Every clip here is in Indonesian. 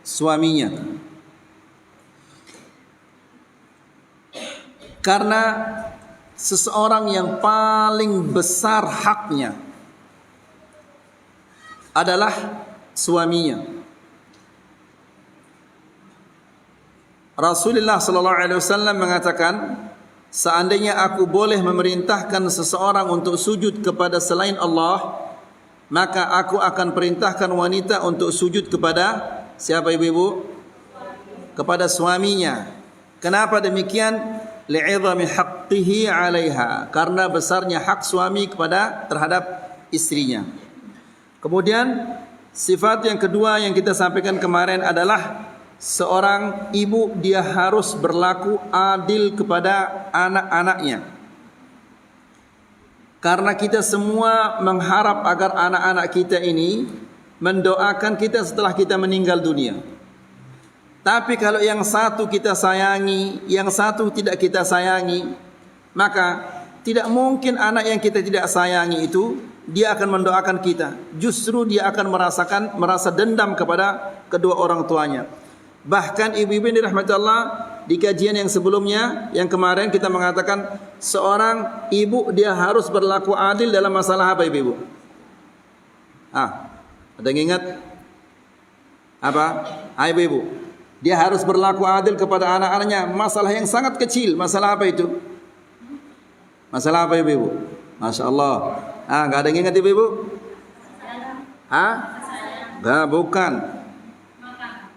suaminya. Karena seseorang yang paling besar haknya adalah suaminya. Rasulullah sallallahu alaihi wasallam mengatakan, seandainya aku boleh memerintahkan seseorang untuk sujud kepada selain Allah, maka aku akan perintahkan wanita untuk sujud kepada siapa ibu-ibu? Kepada suaminya. Kenapa demikian? Li'idhami haqqihi 'alaiha, karena besarnya hak suami terhadap istrinya. Kemudian sifat yang kedua yang kita sampaikan kemarin adalah seorang ibu dia harus berlaku adil kepada anak-anaknya. Karena kita semua mengharap agar anak-anak kita ini mendoakan kita setelah kita meninggal dunia. Tapi kalau yang satu kita sayangi, yang satu tidak kita sayangi, maka tidak mungkin anak yang kita tidak sayangi itu dia akan mendoakan kita. Justru dia akan merasa dendam kepada kedua orang tuanya. Bahkan ibu-ibu yang dirahmati Allah, di kajian yang sebelumnya, yang kemarin kita mengatakan seorang ibu dia harus berlaku adil dalam masalah apa ibu-ibu? Ada yang ingat? Apa? Ibu-ibu. Dia harus berlaku adil kepada anak-anaknya. Masalah yang sangat kecil. Masalah apa itu? Masalah apa ibu-ibu? Masya Allah. Gak ada yang ingat ibu-ibu? Bukan.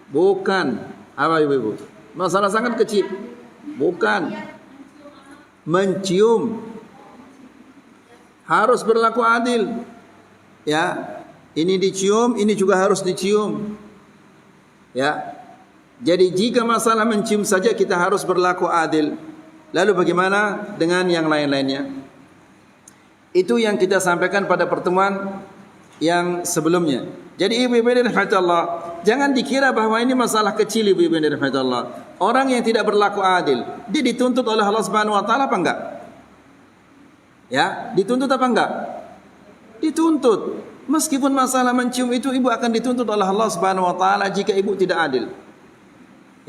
Bukan. Apa ibu-ibu? Masalah sangat kecil. Bukan. Mencium. Harus berlaku adil. Ya. Ini dicium, ini juga harus dicium. Ya. Jadi jika masalah mencium saja kita harus berlaku adil. Lalu bagaimana dengan yang lain-lainnya? Itu yang kita sampaikan pada pertemuan yang sebelumnya. Jadi ibu-ibu yang dirahmati Allah, jangan dikira bahwa ini masalah kecil ibu-ibu yang dirahmati Allah. Orang yang tidak berlaku adil, dia dituntut oleh Allah Subhanahu wa taala apa enggak? Ya, dituntut apa enggak? Dituntut. Meskipun masalah mencium itu ibu akan dituntut oleh Allah Subhanahu wa taala jika ibu tidak adil.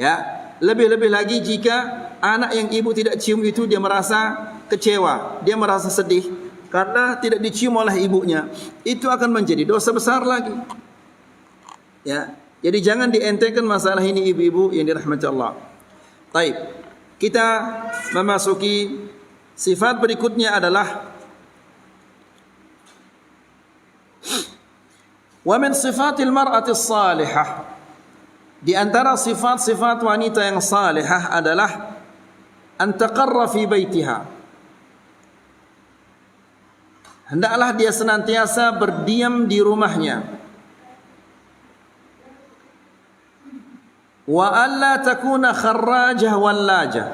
Ya, lebih-lebih lagi jika anak yang ibu tidak cium itu dia merasa kecewa, dia merasa sedih karena tidak dicium oleh ibunya. Itu akan menjadi dosa besar lagi. Ya, jadi jangan dientengkan masalah ini ibu-ibu yang dirahmati Allah. Baik, kita memasuki sifat berikutnya adalah wa min sifatil mar'ati salihah. Di antara sifat-sifat wanita yang salihah adalah an taqarra fi baitiha. Hendaklah dia senantiasa berdiam di rumahnya. Wa alla takuna kharrajah wallajah.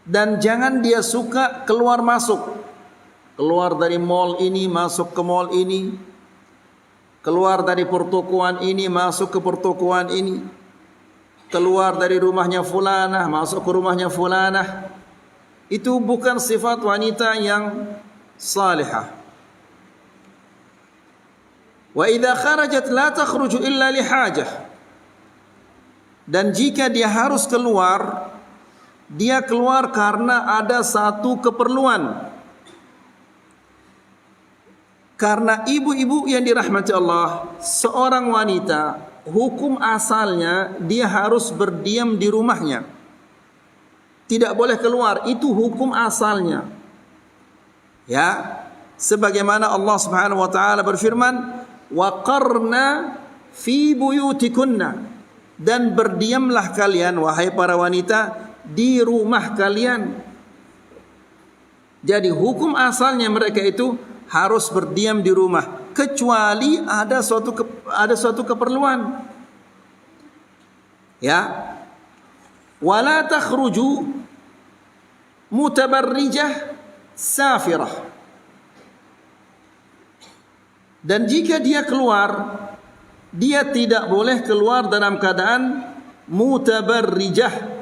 Dan jangan dia suka keluar masuk. Keluar dari mall ini, masuk ke mall ini. Keluar dari pertokoan ini, masuk ke pertokoan ini. Keluar dari rumahnya fulanah, masuk ke rumahnya fulanah. Itu bukan sifat wanita yang salihah. Wa idza kharajat la takhruju illa li hajah. Dan jika dia harus keluar, dia keluar karena ada satu keperluan. Karena ibu-ibu yang dirahmati Allah, seorang wanita hukum asalnya dia harus berdiam di rumahnya. Tidak boleh keluar, itu hukum asalnya. Ya, sebagaimana Allah Subhanahu wa taala berfirman, "Wa qarna fi buyutikunna." Dan berdiamlah kalian wahai para wanita di rumah kalian. Jadi hukum asalnya mereka itu harus berdiam di rumah kecuali ada suatu keperluan. Ya. Wala takhruju mutabarrijah safirah. Dan jika dia keluar, dia tidak boleh keluar dalam keadaan mutabarrijah.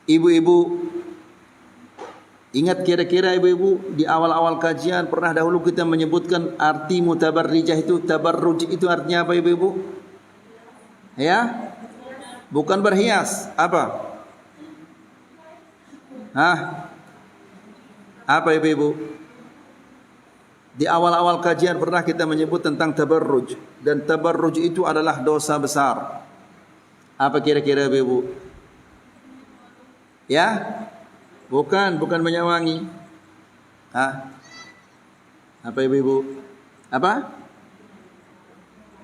Ibu-ibu Ingat kira-kira ibu-ibu di awal-awal kajian pernah dahulu kita menyebutkan arti mutabarrijah itu, tabarruj itu artinya apa ibu-ibu? Ya? Bukan berhias, apa? Apa ibu-ibu? Di awal-awal kajian pernah kita menyebut tentang tabarruj, dan tabarruj itu adalah dosa besar. Apa kira-kira ibu-ibu? Ya? Bukan minyak wangi. Apa ibu-ibu? Apa?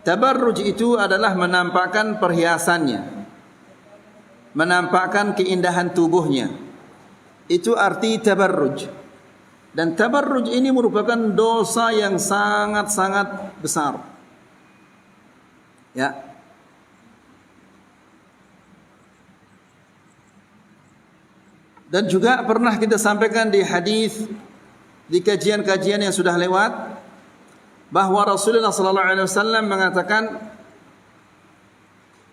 Tabarruj itu adalah menampakkan perhiasannya, menampakkan keindahan tubuhnya. Itu arti tabarruj. Dan tabarruj ini merupakan dosa yang sangat-sangat besar. Ya. Dan juga pernah kita sampaikan di hadis, di kajian-kajian yang sudah lewat, bahwa Rasulullah sallallahu alaihi wasallam mengatakan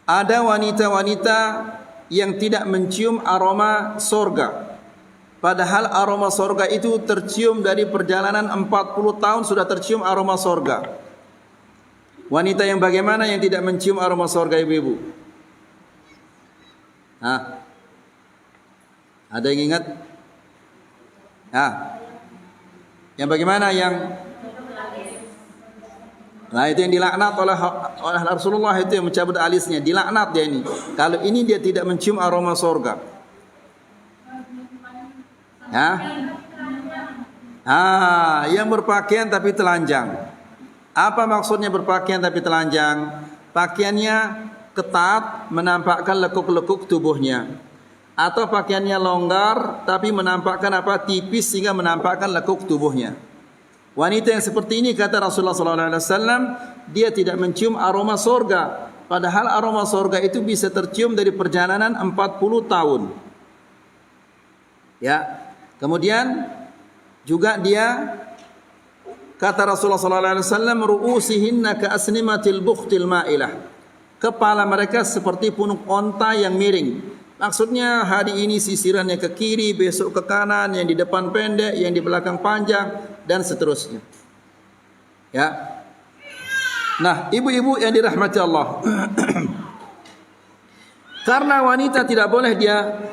ada wanita-wanita yang tidak mencium aroma sorga. Padahal aroma sorga itu tercium dari perjalanan 40 tahun sudah tercium aroma sorga. Wanita yang bagaimana yang tidak mencium aroma sorga ibu-ibu? Ada yang ingat? Yang bagaimana yang? Nah itu yang dilaknat oleh Rasulullah, itu yang mencabut alisnya, dilaknat dia ini. Kalau ini dia tidak mencium aroma sorga. Yang berpakaian tapi telanjang. Apa maksudnya berpakaian tapi telanjang? Pakaiannya ketat menampakkan lekuk-lekuk tubuhnya, atau pakaiannya longgar tapi menampakkan tipis sehingga menampakkan lekuk tubuhnya. Wanita yang seperti ini kata Rasulullah SAW, dia tidak mencium aroma sorga. Padahal aroma sorga itu bisa tercium dari perjalanan 40 tahun. Ya. Kemudian juga dia kata Rasulullah SAW, ru'usihinna ka'asnimatil bukhtil ma'ilah. Kepala mereka seperti punuk onta yang miring. Maksudnya hari ini sisirannya ke kiri, besok ke kanan, yang di depan pendek, yang di belakang panjang, dan seterusnya. Ya. Nah, ibu-ibu yang dirahmati Allah. Karena wanita tidak boleh dia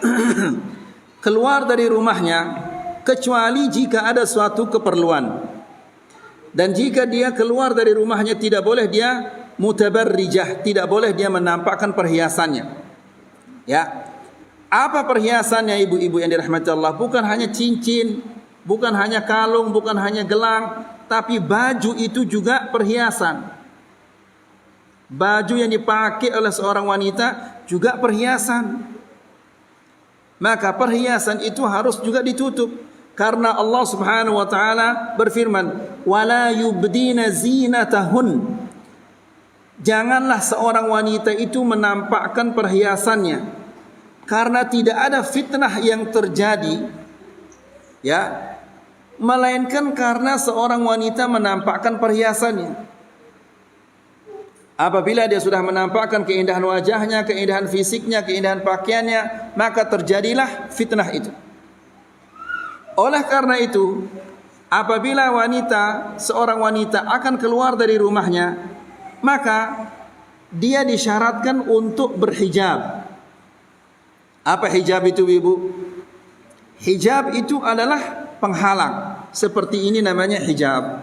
keluar dari rumahnya kecuali jika ada suatu keperluan. Dan jika dia keluar dari rumahnya tidak boleh dia mutabarrijah, tidak boleh dia menampakkan perhiasannya. Ya. Apa perhiasannya ibu-ibu yang dirahmati Allah? Bukan hanya cincin, bukan hanya kalung, bukan hanya gelang, tapi baju itu juga perhiasan. Baju yang dipakai oleh seorang wanita juga perhiasan. Maka perhiasan itu harus juga ditutup, karena Allah Subhanahu wa taala berfirman, "Wala yubdina zinatahun." Janganlah seorang wanita itu menampakkan perhiasannya, karena tidak ada fitnah yang terjadi, ya, melainkan karena seorang wanita menampakkan perhiasannya. Apabila dia sudah menampakkan keindahan wajahnya, keindahan fisiknya, keindahan pakaiannya, maka terjadilah fitnah itu. Oleh karena itu, apabila seorang wanita akan keluar dari rumahnya, maka dia disyaratkan untuk berhijab. Apa hijab itu, Ibu? Hijab itu adalah penghalang. Seperti ini namanya hijab.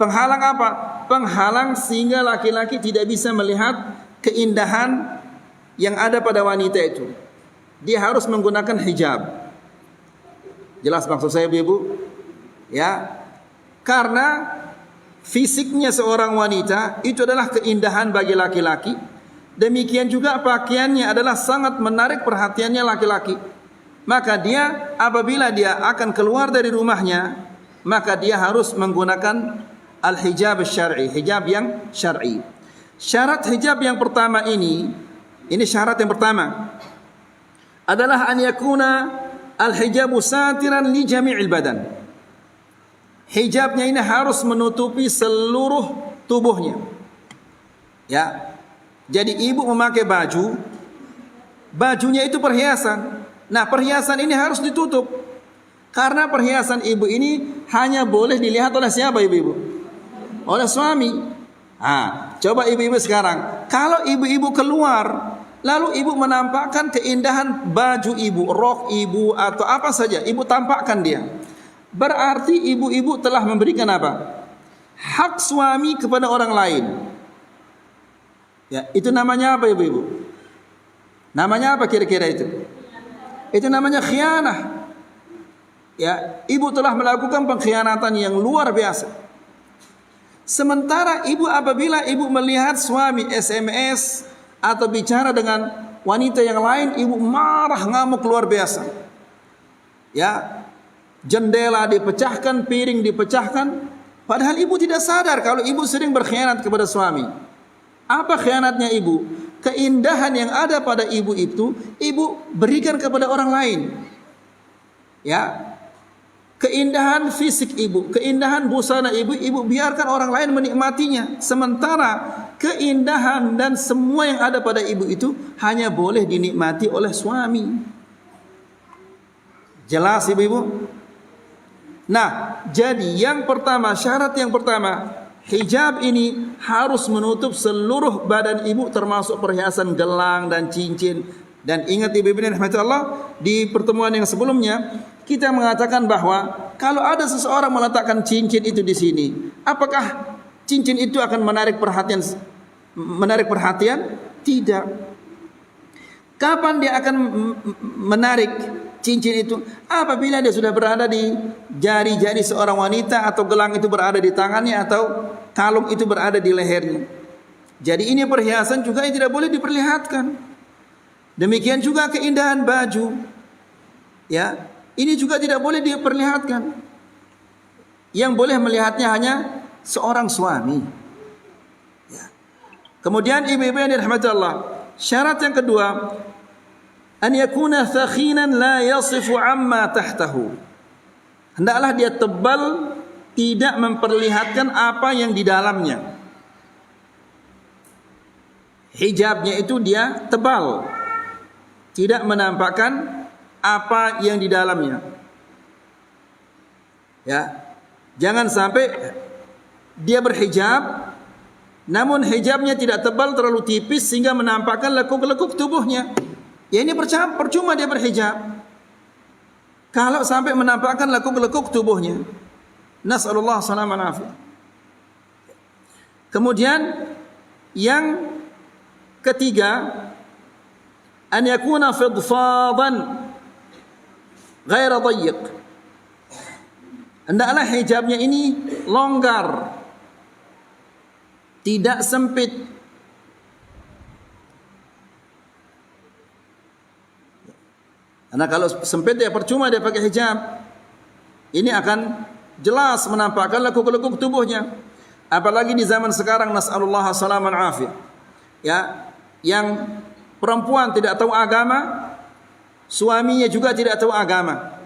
Penghalang apa? Penghalang sehingga laki-laki tidak bisa melihat keindahan yang ada pada wanita itu. Dia harus menggunakan hijab. Jelas maksud saya, Ibu? Ya. Karena fisiknya seorang wanita itu adalah keindahan bagi laki-laki. Demikian juga pakaiannya adalah sangat menarik perhatiannya laki-laki. Maka dia apabila dia akan keluar dari rumahnya, maka dia harus menggunakan al-hijab syar'i, hijab yang syar'i. Syarat hijab yang pertama ini syarat yang pertama adalah an yakuna al-hijabu satiran li jami'il badan. Hijabnya ini harus menutupi seluruh tubuhnya. Ya. Jadi ibu memakai baju, bajunya itu perhiasan. Nah, perhiasan ini harus ditutup. Karena perhiasan ibu ini hanya boleh dilihat oleh siapa ibu-ibu? Oleh suami. Coba ibu-ibu sekarang, kalau ibu-ibu keluar, lalu ibu menampakkan keindahan baju ibu, rok ibu atau apa saja, ibu tampakkan dia. Berarti ibu-ibu telah memberikan apa? Hak suami kepada orang lain. Ya, itu namanya apa ibu-ibu? Namanya apa kira-kira itu? Itu namanya khianah. Ya, ibu telah melakukan pengkhianatan yang luar biasa. Sementara ibu apabila ibu melihat suami SMS atau bicara dengan wanita yang lain, ibu marah ngamuk luar biasa. Ya, jendela dipecahkan, piring dipecahkan, padahal ibu tidak sadar kalau ibu sering berkhianat kepada suami. Apa khianatnya ibu? Keindahan yang ada pada ibu itu ibu berikan kepada orang lain. Ya. Keindahan fisik ibu, keindahan busana ibu, ibu biarkan orang lain menikmatinya. Sementara keindahan dan semua yang ada pada ibu itu hanya boleh dinikmati oleh suami. Jelas ibu-ibu? Nah, jadi yang pertama, syarat yang pertama, hijab ini harus menutup seluruh badan ibu termasuk perhiasan gelang dan cincin. Dan ingat ibu-ibu yang dirahmati Allah, di pertemuan yang sebelumnya kita mengatakan bahwa kalau ada seseorang meletakkan cincin itu di sini, apakah cincin itu akan menarik perhatian? Tidak. Kapan dia akan menarik cincin itu? Apabila dia sudah berada di jari-jari seorang wanita, atau gelang itu berada di tangannya, atau kalung itu berada di lehernya. Jadi ini perhiasan juga yang tidak boleh diperlihatkan. Demikian juga keindahan baju. Ya, ini juga tidak boleh diperlihatkan. Yang boleh melihatnya hanya seorang suami. Ya. Kemudian ibu-ibu yang dirahmati Allah, syarat yang kedua, an yakuna thakhinan la yasifu amma tahtahu. Hendaklah dia tebal, tidak memperlihatkan apa yang di dalamnya. Hijabnya itu dia tebal, tidak menampakkan apa yang di dalamnya. Ya, jangan sampai dia berhijab, namun hijabnya tidak tebal, terlalu tipis sehingga menampakkan lekuk-lekuk tubuhnya. Ya, ini percuma dia berhijab kalau sampai menampakkan lekuk-lekuk tubuhnya. Nas'alullah salamah afiyah. Kemudian yang ketiga, an yakuna fidfadan ghaira dayyiq. Hendaklah hijabnya ini longgar, tidak sempit. Karena kalau sempit ya percuma dia pakai hijab. Ini akan jelas menampakkan lekuk-lekuk tubuhnya. Apalagi di zaman sekarang, nas'alullah salaman afiyah. Ya, yang perempuan tidak tahu agama, suaminya juga tidak tahu agama.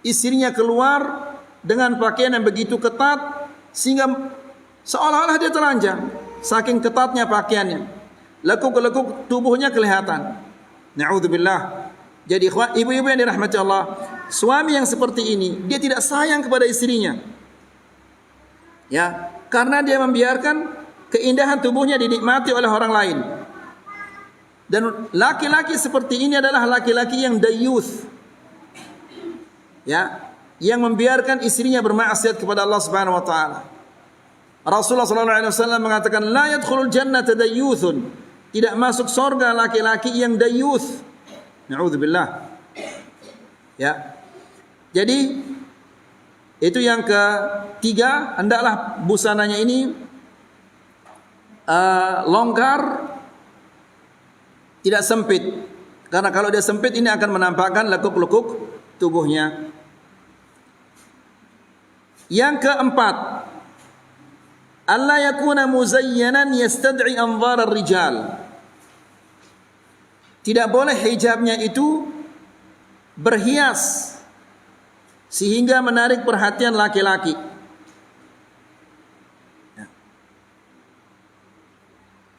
Istrinya keluar dengan pakaian yang begitu ketat sehingga seolah-olah dia telanjang, saking ketatnya pakaiannya. Lekuk-lekuk tubuhnya kelihatan. Na'udzubillah. Jadi ibu-ibu yang dirahmati Allah, suami yang seperti ini dia tidak sayang kepada istrinya. Ya, karena dia membiarkan keindahan tubuhnya dinikmati oleh orang lain. Dan laki-laki seperti ini adalah laki-laki yang dayuth. Ya, yang membiarkan istrinya bermaksiat kepada Allah Subhanahu wa taala. Rasulullah sallallahu alaihi wasallam mengatakan, la yadkhulul jannata dayyuthun. Tidak masuk surga laki-laki yang dayuth. Na'udzubillah. Ya. Jadi itu yang ketiga, hendaklah busananya ini longgar, tidak sempit. Karena kalau dia sempit ini akan menampakkan lekuk-lekuk tubuhnya. Yang keempat, alla yakuna muzayyanan yastad'i anzar ar-rijal. Tidak boleh hijabnya itu berhias sehingga menarik perhatian laki-laki.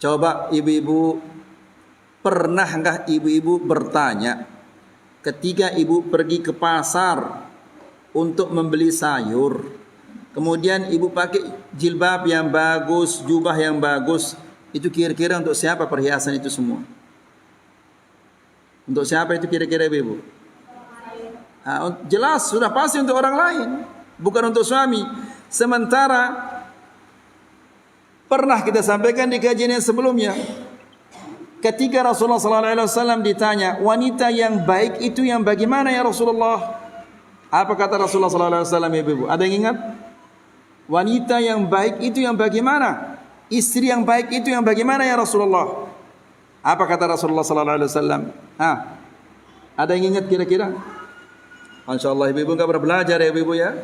Coba ibu-ibu, pernahkah ibu-ibu bertanya ketika ibu pergi ke pasar untuk membeli sayur. Kemudian ibu pakai jilbab yang bagus, jubah yang bagus. Itu kira-kira untuk siapa perhiasan itu semua? Untuk siapa itu kira-kira ibu? Jelas sudah pasti untuk orang lain, bukan untuk suami. Sementara pernah kita sampaikan di kajian yang sebelumnya, ketika Rasulullah SAW ditanya, wanita yang baik itu yang bagaimana ya Rasulullah? Apa kata Rasulullah SAW ibu? Ada yang ingat? Wanita yang baik itu yang bagaimana? Istri yang baik itu yang bagaimana ya Rasulullah? Apa kata Rasulullah SAW? Ada yang ingat kira-kira? Masya Allah ibu-ibu nggak pernah belajar ya ibu-ibu ya?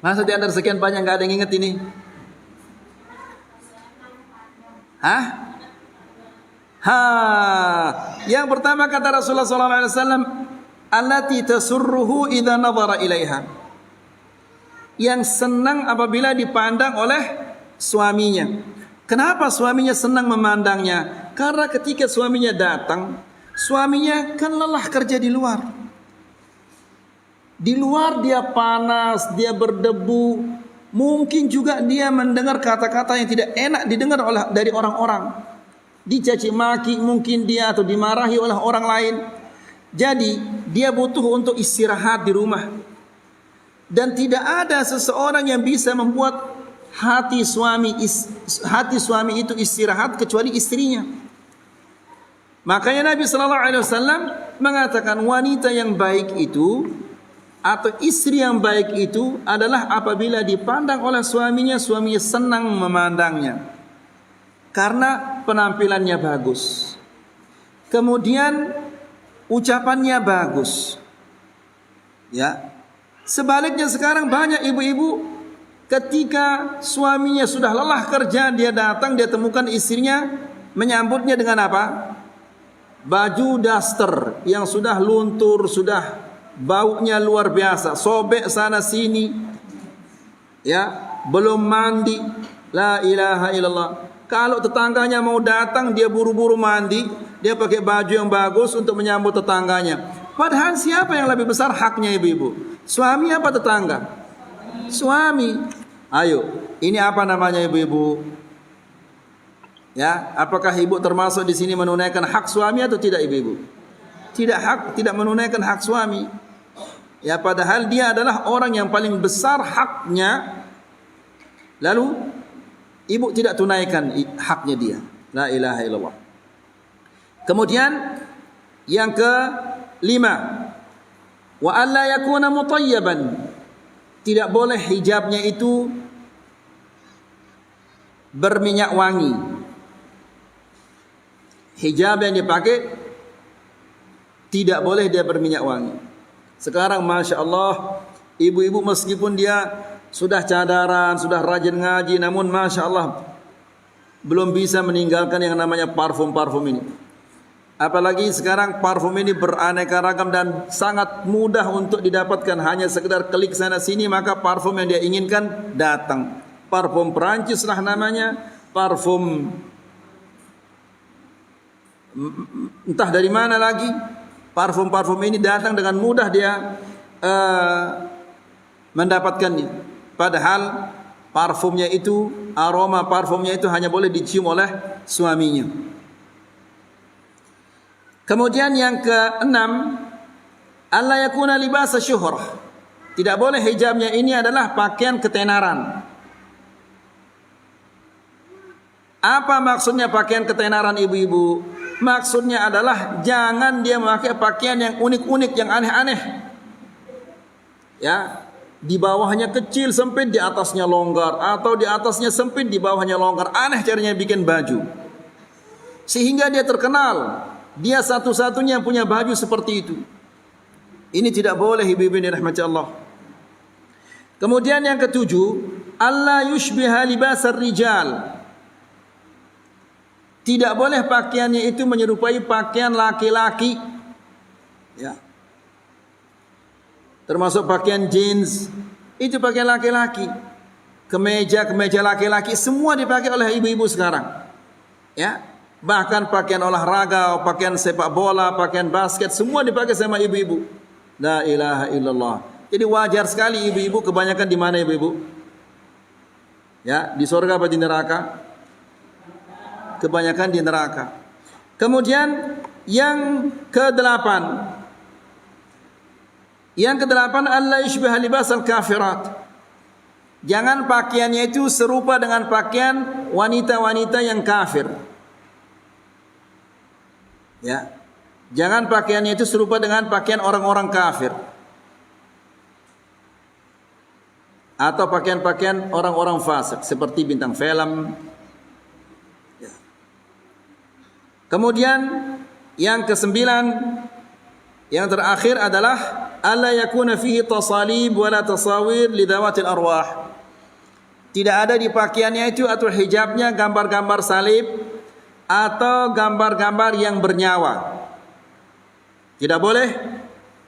Masa di antara sekian banyak nggak ada yang ingat ini? Yang pertama kata Rasulullah SAW, allati tasurruhu idza nadhara ilaiha. Yang senang apabila dipandang oleh suaminya. Kenapa suaminya senang memandangnya? Karena ketika suaminya datang, suaminya kan lelah kerja di luar. Di luar dia panas, dia berdebu. Mungkin juga dia mendengar kata-kata yang tidak enak didengar dari orang-orang. Dicaci maki mungkin dia atau dimarahi oleh orang lain. Jadi dia butuh untuk istirahat di rumah. Dan tidak ada seseorang yang bisa membuat hati suami itu istirahat kecuali istrinya. Makanya Nabi SAW mengatakan wanita yang baik itu atau istri yang baik itu adalah apabila dipandang oleh suaminya, suaminya senang memandangnya karena penampilannya bagus, kemudian ucapannya bagus. Ya, sebaliknya sekarang banyak ibu-ibu ketika suaminya sudah lelah kerja, dia datang, dia temukan istrinya menyambutnya dengan apa? Baju daster yang sudah luntur, sudah baunya luar biasa, sobek sana sini, ya, belum mandi. La ilaha illallah. Kalau tetangganya mau datang, dia buru-buru mandi, dia pakai baju yang bagus untuk menyambut tetangganya. Padahal siapa yang lebih besar haknya ibu-ibu? Suami apa tetangga? Suami. Ayo, ini apa namanya ibu-ibu? Ya, apakah ibu termasuk di sini menunaikan hak suami atau tidak ibu-ibu? Tidak menunaikan hak suami. Ya, padahal dia adalah orang yang paling besar haknya. Lalu ibu tidak tunaikan haknya dia. La ilaha illallah. Kemudian yang kelima, wa alla yakuna mutayyaban. Tidak boleh hijabnya itu berminyak wangi. Hijab yang dipakai tidak boleh dia berminyak wangi. Sekarang Masya Allah, ibu-ibu meskipun dia sudah cadaran, sudah rajin ngaji, namun Masya Allah belum bisa meninggalkan yang namanya parfum-parfum ini. Apalagi sekarang parfum ini beraneka ragam dan sangat mudah untuk didapatkan. Hanya sekedar klik sana sini maka parfum yang dia inginkan datang. Parfum Perancis lah namanya, parfum entah dari mana lagi. Parfum-parfum ini datang dengan mudah dia mendapatkannya. Padahal parfumnya itu, aroma parfumnya itu hanya boleh dicium oleh suaminya. Kemudian yang keenam, alla yakuna libasa syuhrah. Tidak boleh hijabnya ini adalah pakaian ketenaran. Apa maksudnya pakaian ketenaran ibu-ibu? Maksudnya adalah jangan dia memakai pakaian yang unik-unik, yang aneh-aneh. Ya, di bawahnya kecil sempit, di atasnya longgar, atau di atasnya sempit, di bawahnya longgar. Aneh caranya bikin baju. Sehingga dia terkenal, dia satu-satunya yang punya baju seperti itu. Ini tidak boleh ibu-ibu yang dirahmati Allah. Kemudian yang ketujuh, alla yushbiha libasar rijal. Tidak boleh pakaiannya itu menyerupai pakaian laki-laki. Ya. Termasuk pakaian jeans, itu pakaian laki-laki. Kemeja laki-laki semua dipakai oleh ibu-ibu sekarang. Ya. Bahkan pakaian olahraga, pakaian sepak bola, pakaian basket, semua dipakai sama ibu-ibu. La ilaha illallah. Jadi wajar sekali ibu-ibu, kebanyakan di mana ibu-ibu? Ya, di surga apa di neraka? Kebanyakan di neraka. Kemudian yang ke-8. Yang ke-8, alla yushbiha libasal kafirat. Jangan pakaiannya itu serupa dengan pakaian wanita-wanita yang kafir. Ya. Jangan pakaiannya itu serupa dengan pakaian orang-orang kafir. Atau pakaian-pakaian orang-orang fasik seperti bintang film. Ya. Kemudian yang ke-9, yang terakhir adalah alla yakuna fihi tasalib wala tasawir lidawatil arwah. Tidak ada di pakaiannya itu atau hijabnya gambar-gambar salib atau gambar-gambar yang bernyawa. Tidak boleh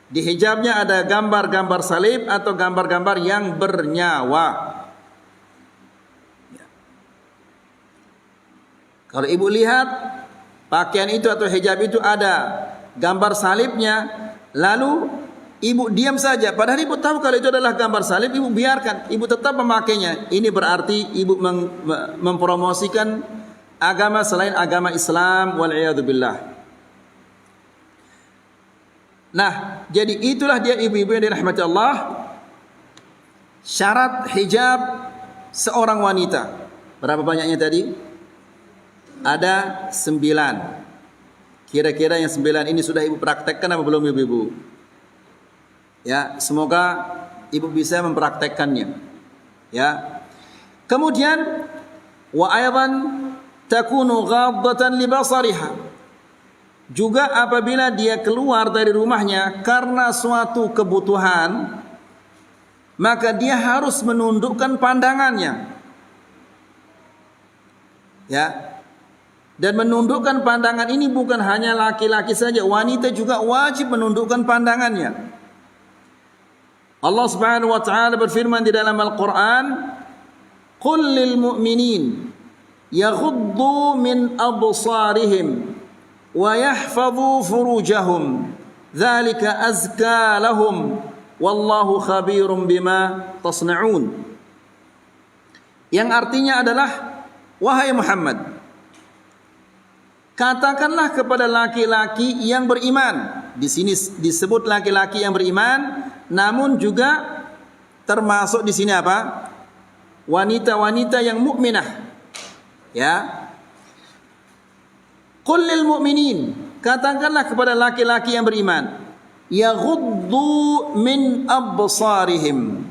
di hijabnya ada gambar-gambar salib atau gambar-gambar yang bernyawa. Ya. Kalau ibu lihat pakaian itu atau hijab itu ada gambar salibnya, lalu ibu diam saja. Padahal ibu tahu kalau itu adalah gambar salib, ibu biarkan, ibu tetap memakainya. Ini berarti ibu mempromosikan agama selain agama Islam, wal'iyadzubillah. Nah, jadi itulah dia ibu-ibu yang dirahmati Allah, syarat hijab seorang wanita. Berapa banyaknya tadi? Ada 9. Kira-kira yang 9 ini sudah ibu praktekkan apa belum ibu-ibu? Ya, semoga ibu bisa mempraktekkannya. Ya. Kemudian wa aidan takunu ghaddatan li basariha. Juga apabila dia keluar dari rumahnya karena suatu kebutuhan, maka dia harus menundukkan pandangannya. Ya. Dan menundukkan pandangan ini bukan hanya laki-laki saja, wanita juga wajib menundukkan pandangannya. Allah Subhanahu wa taala berfirman di dalam Al-Qur'an, "Qul lil mu'minin yaghuddu min absarihim wa yahfazu furujahum, dzalika azka lahum wallahu khabirum bima tasna'un." Yang artinya adalah, wahai Muhammad, katakanlah kepada laki-laki yang beriman. Di sini disebut laki-laki yang beriman, namun juga termasuk di sini apa? Wanita-wanita yang mukminah. Ya. Qul lil mu'minin, katakanlah kepada laki-laki yang beriman, yaghuddu min absarihim,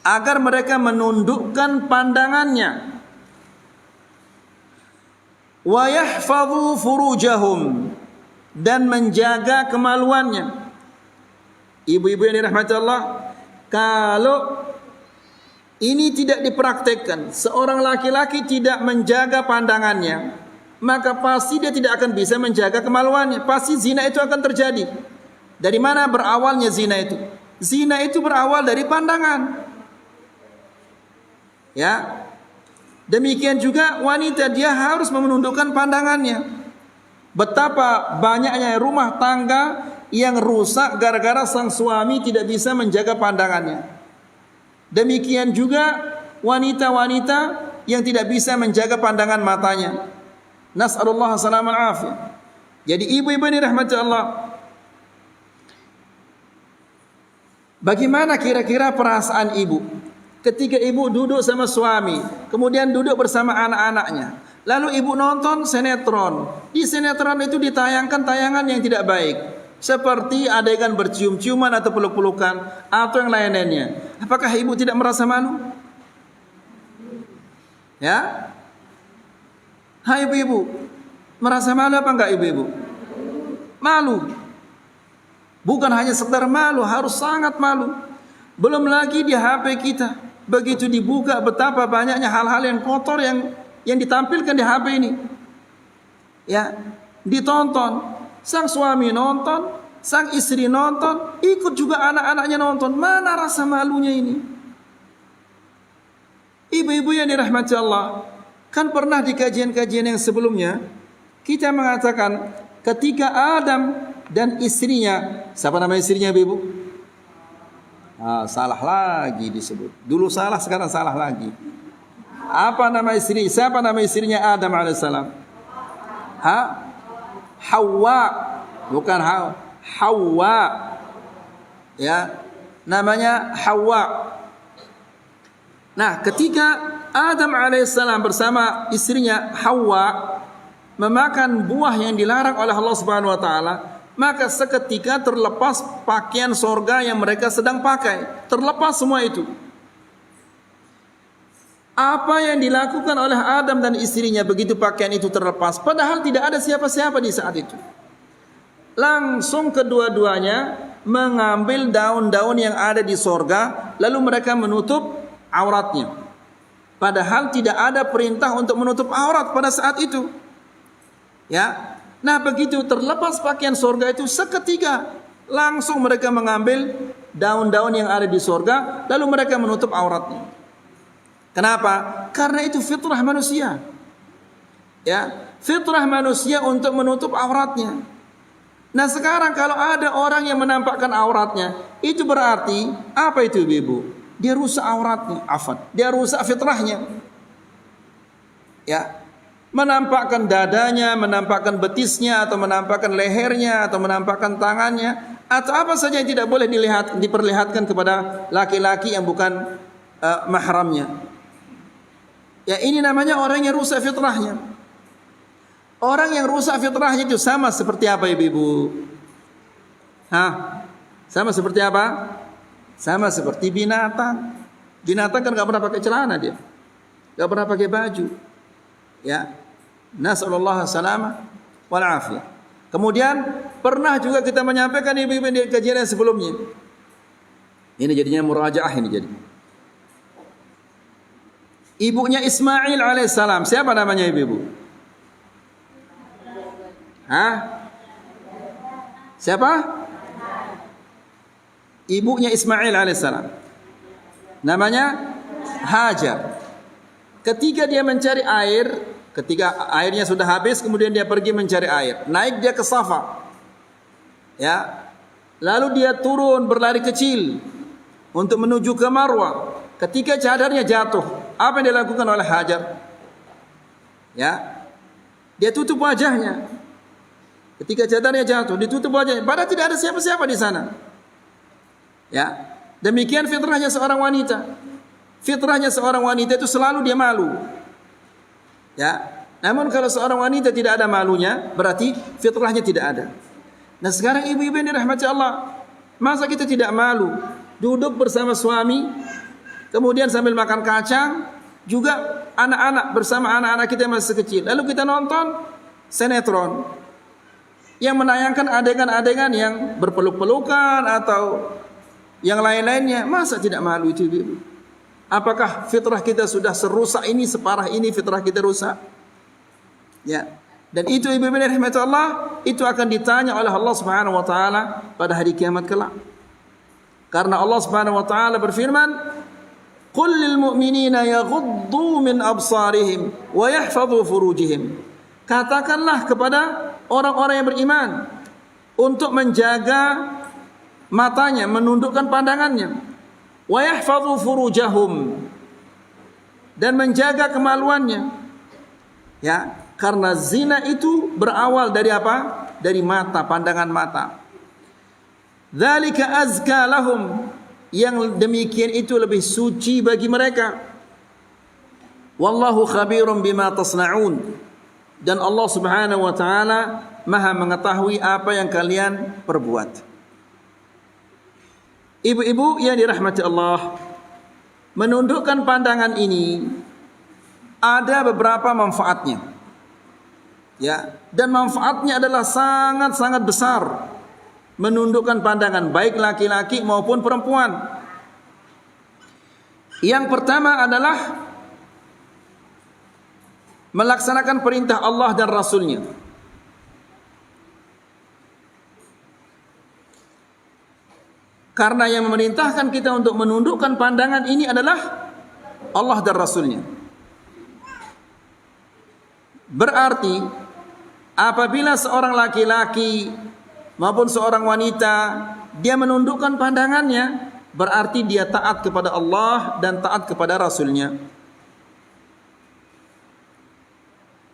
agar mereka menundukkan pandangannya. Wa yahfazu furujahum, dan menjaga kemaluannya. Ibu-ibu yang dirahmati Allah, kalau ini tidak dipraktekkan, seorang laki-laki tidak menjaga pandangannya, maka pasti dia tidak akan bisa menjaga kemaluannya. Pasti zina itu akan terjadi. Dari mana berawalnya zina itu? Zina itu berawal dari pandangan. Ya. Demikian juga wanita, dia harus menundukkan pandangannya. Betapa banyaknya rumah tangga yang rusak gara-gara sang suami tidak bisa menjaga pandangannya. Demikian juga wanita-wanita yang tidak bisa menjaga pandangan matanya. Nas'alullah salamal afiyah. Jadi ibu-ibu ini rahmati Allah, bagaimana kira-kira perasaan ibu ketika ibu duduk sama suami, kemudian duduk bersama anak-anaknya, lalu ibu nonton sinetron. Di sinetron itu ditayangkan tayangan yang tidak baik, seperti adegan bercium-ciuman atau peluk-pelukan atau yang lain-lainnya. Apakah ibu tidak merasa malu? Ya? Hai ibu-ibu, merasa malu apa enggak ibu-ibu? Malu. Bukan hanya sekedar malu, harus sangat malu. Belum lagi di HP kita, begitu dibuka betapa banyaknya hal-hal yang kotor yang ditampilkan di HP ini. Ya, ditonton. Sang suami nonton, sang istri nonton, ikut juga anak-anaknya nonton. Mana rasa malunya ini? Ibu-ibu yang dirahmati Allah, kan pernah di kajian-kajian yang sebelumnya kita mengatakan ketika Adam dan istrinya, siapa nama istrinya Ibu? Salah lagi disebut. Dulu salah, sekarang salah lagi. Apa nama istri? Siapa nama istrinya Adam alaihissalam? Hawa, bukan Hawa. Ya, namanya Hawa. Nah, ketika Adam alaihissalam bersama istrinya Hawa memakan buah yang dilarang oleh Allah Subhanahu wa taala, maka seketika terlepas pakaian sorga yang mereka sedang pakai. Terlepas semua itu. Apa yang dilakukan oleh Adam dan istrinya begitu pakaian itu terlepas, padahal tidak ada siapa-siapa di saat itu. Langsung kedua-duanya mengambil daun-daun yang ada di sorga, lalu mereka menutup auratnya. Padahal tidak ada perintah untuk menutup aurat pada saat itu. Ya, nah begitu terlepas pakaian sorga itu, seketika langsung mereka mengambil daun-daun yang ada di sorga, lalu mereka menutup auratnya. Kenapa? Karena itu fitrah manusia. Ya, fitrah manusia untuk menutup auratnya. Nah sekarang kalau ada orang yang menampakkan auratnya, itu berarti apa itu Ibu? Dia rusak auratnya, dia rusak fitrahnya. Ya, menampakkan dadanya, menampakkan betisnya, atau menampakkan lehernya, atau menampakkan tangannya, atau apa saja yang tidak boleh diperlihatkan kepada laki-laki yang bukan mahramnya. Ya, ini namanya orang yang rusak fitrahnya. Orang yang rusak fitrahnya itu sama seperti apa Ibu? Sama seperti apa? Sama seperti binatang. Binatang kan gak pernah pakai celana dia, gak pernah pakai baju. Ya, nasallallahu salamah wal afiyah. Kemudian pernah juga kita menyampaikan Ibu-ibu di kajian yang sebelumnya. Ini jadinya murajaah ini jadi. Ibunya Ismail alaihissalam, siapa namanya Ibu? Siapa? Ibunya Ismail alaihissalam. Namanya Hajar. Ketika dia mencari air, ketika airnya sudah habis, kemudian dia pergi mencari air. Naik dia ke Safa. Ya. Lalu dia turun berlari kecil untuk menuju ke Marwah. Ketika cadarnya jatuh, apa yang dilakukan oleh Hajar? Ya, dia tutup wajahnya. Ketika cadarnya jatuh, ditutup wajahnya. Padahal tidak ada siapa-siapa di sana. Ya, demikian fitrahnya seorang wanita. Fitrahnya seorang wanita itu selalu dia malu. Ya, namun kalau seorang wanita tidak ada malunya, berarti fitrahnya tidak ada. Nah sekarang ibu-ibu yang dirahmati Allah, masa kita tidak malu duduk bersama suami, kemudian sambil makan kacang, juga anak-anak bersama anak-anak kita yang masih kecil. Lalu kita nonton sinetron yang menayangkan adegan-adegan yang berpeluk-pelukan atau yang lain-lainnya. Masa tidak malu itu Ibu? Apakah fitrah kita sudah serusak ini, separah ini fitrah kita rusak? Ya. Dan itu Ibu-ibu rahmat Allah, itu akan ditanya oleh Allah Subhanahu wa taala pada hari kiamat kelak. Karena Allah Subhanahu wa taala berfirman, "Qul lil mu'minina yaghuddu min absarihim wa yahfazu furujihim." Katakanlah kepada orang-orang yang beriman untuk menjaga matanya, menundukkan pandangannya, wa yahfazu furujahum, dan menjaga kemaluannya. Ya, karena zina itu berawal dari apa? Dari mata, pandangan mata. Dzalika azka lahum, yang demikian itu lebih suci bagi mereka. Wallahu khabirum bima tasna'un, dan Allah Subhanahu wa taala Maha mengetahui apa yang kalian perbuat. Ibu-ibu yang dirahmati Allah, menundukkan pandangan ini ada beberapa manfaatnya. Ya, dan manfaatnya adalah sangat-sangat besar. Menundukkan pandangan baik laki-laki maupun perempuan. Yang pertama adalah melaksanakan perintah Allah dan Rasulnya. Karena yang memerintahkan kita untuk menundukkan pandangan ini adalah Allah dan Rasulnya. Berarti apabila seorang laki-laki maupun seorang wanita dia menundukkan pandangannya, berarti dia taat kepada Allah dan taat kepada Rasulnya.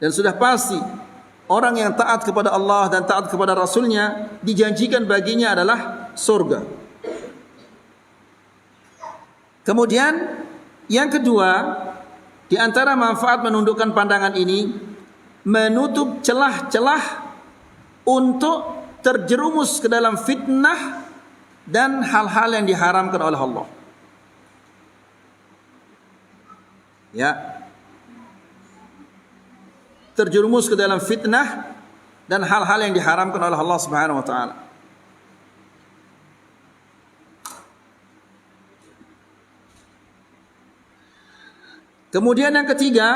Dan sudah pasti orang yang taat kepada Allah dan taat kepada Rasulnya dijanjikan baginya adalah surga. Kemudian yang kedua, di antara manfaat menundukkan pandangan ini, menutup celah-celah untuk terjerumus ke dalam fitnah dan hal-hal yang diharamkan oleh Allah. Ya. Terjerumus ke dalam fitnah dan hal-hal yang diharamkan oleh Allah Subhanahu wa taala. Kemudian yang ketiga,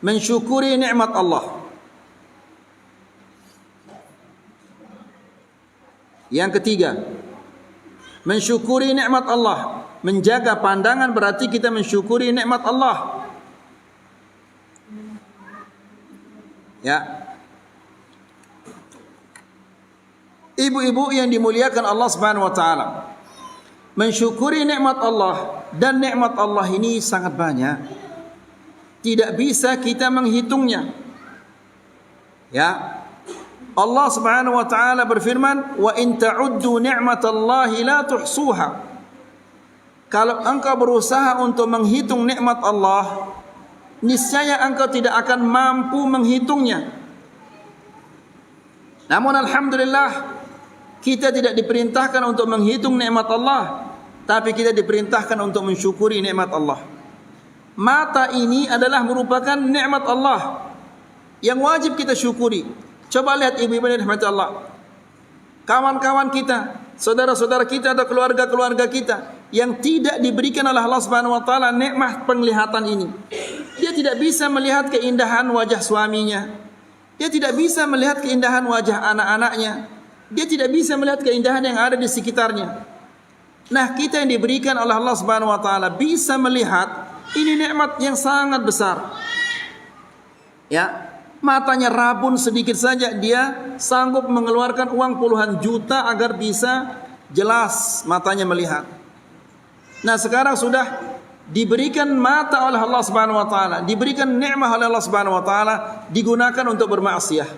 mensyukuri nikmat Allah. Yang ketiga, mensyukuri nikmat Allah. Menjaga pandangan berarti kita mensyukuri nikmat Allah. Ya. Ibu-ibu yang dimuliakan Allah Subhanahu wa taala, mensyukuri nikmat Allah, dan nikmat Allah ini sangat banyak. Tidak bisa kita menghitungnya. Ya. Allah Subhanahu wa taala berfirman, "Wa in ta'uddu ni'matallahi la tuhsuha." Kalau engkau berusaha untuk menghitung nikmat Allah, niscaya engkau tidak akan mampu menghitungnya. Namun alhamdulillah, kita tidak diperintahkan untuk menghitung nikmat Allah, tapi kita diperintahkan untuk mensyukuri nikmat Allah. Mata ini adalah merupakan nikmat Allah yang wajib kita syukuri. Coba lihat ibu-ibu yang dirahmati Allah, kawan-kawan kita, saudara-saudara kita atau keluarga-keluarga kita yang tidak diberikan oleh Allah Subhanahu wa taala nikmat penglihatan ini. Dia tidak bisa melihat keindahan wajah suaminya. Dia tidak bisa melihat keindahan wajah anak-anaknya. Dia tidak bisa melihat keindahan yang ada di sekitarnya. Nah, kita yang diberikan oleh Allah Subhanahu wa taala bisa melihat, ini nikmat yang sangat besar. Ya, matanya rabun sedikit saja dia sanggup mengeluarkan uang puluhan juta agar bisa jelas matanya melihat. Nah, sekarang sudah diberikan mata oleh Allah Subhanahu wa taala, diberikan nikmat oleh Allah Subhanahu wa taala, digunakan untuk bermaksiat.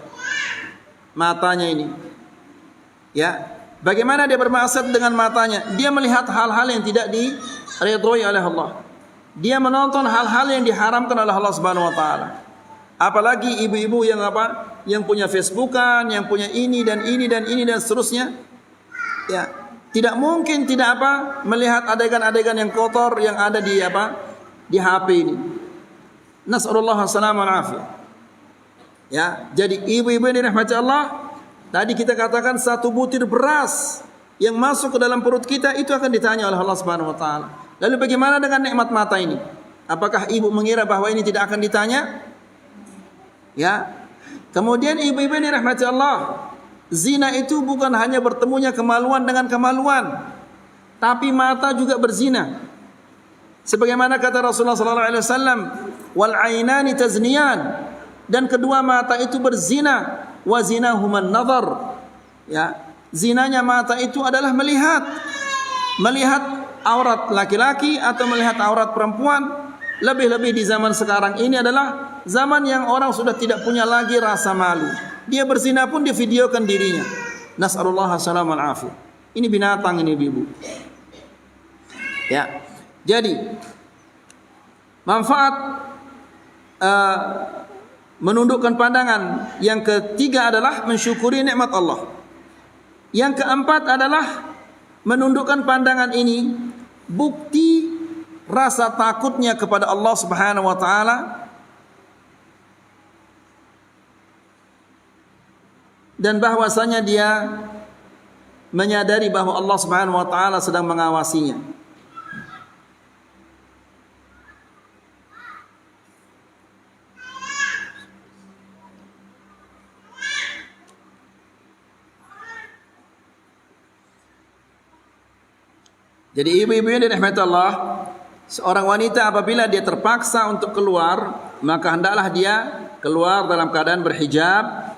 Matanya ini. Ya, bagaimana dia bermaksiat dengan matanya? Dia melihat hal-hal yang tidak diridhoi oleh Allah. Dia menonton hal-hal yang diharamkan oleh Allah Subhanahu wa taala. Apalagi ibu-ibu yang yang punya Facebookan, yang punya ini dan ini dan ini dan seterusnya. Ya, tidak mungkin tidak melihat adegan-adegan yang kotor yang ada di di HP ini. Nas'alullah as-salamah wal afiyah. Ya, jadi ibu-ibu yang dirahmati Allah, tadi kita katakan satu butir beras yang masuk ke dalam perut kita itu akan ditanya oleh Allah Subhanahu wa taala. Lalu bagaimana dengan nikmat mata ini? Apakah ibu mengira bahwa ini tidak akan ditanya? Ya. Kemudian ibu-ibu yang dirahmati Allah, zina itu bukan hanya bertemunya kemaluan dengan kemaluan, tapi mata juga berzina. Sebagaimana kata Rasulullah sallallahu alaihi wasallam, "Wal 'ainani tazniyan." Dan kedua mata itu berzina, wa zinahuman nadhar. Ya, zinanya mata itu adalah melihat aurat laki-laki atau melihat aurat perempuan. Lebih-lebih di zaman sekarang ini adalah zaman yang orang sudah tidak punya lagi rasa malu. Dia berzina pun divideokan dirinya. Nas'alullah as-salamah wal afiyah. Ini binatang ini ibu. Ya. Jadi manfaat menundukkan pandangan yang ketiga adalah mensyukuri nikmat Allah. Yang keempat adalah menundukkan pandangan ini bukti rasa takutnya kepada Allah Subhanahu wa taala dan bahwasanya dia menyadari bahwa Allah Subhanahu wa taala sedang mengawasinya. Jadi ibu-ibu yang dirahmati Allah, seorang wanita apabila dia terpaksa untuk keluar, maka hendaklah dia keluar dalam keadaan berhijab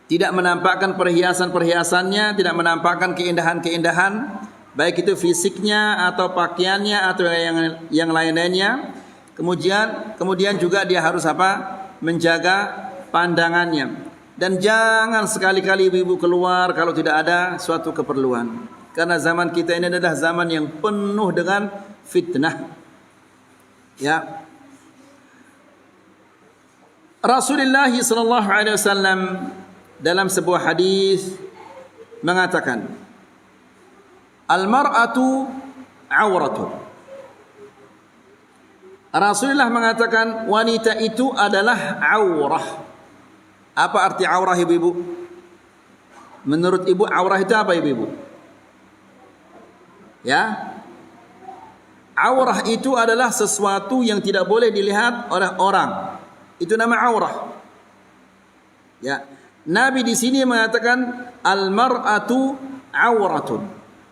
tidak menampakkan perhiasan-perhiasannya, tidak menampakkan keindahan-keindahan, baik itu fisiknya atau pakaiannya atau yang lain-lainnya. Kemudian juga dia harus apa? Menjaga pandangannya. Dan jangan sekali-kali ibu-ibu keluar kalau tidak ada suatu keperluan. Karena zaman kita ini adalah zaman yang penuh dengan fitnah. Ya. Rasulullah sallallahu alaihi wasallam dalam sebuah hadis mengatakan, al-mar'atu awratu. Rasulullah mengatakan wanita itu adalah aurah. Apa arti aurah ibu-ibu? Menurut ibu aurah itu apa ibu-ibu? Ya. Aurah itu adalah sesuatu yang tidak boleh dilihat oleh orang. Itu nama aurah. Ya. Nabi di sini mengatakan al-mar'atu auratun.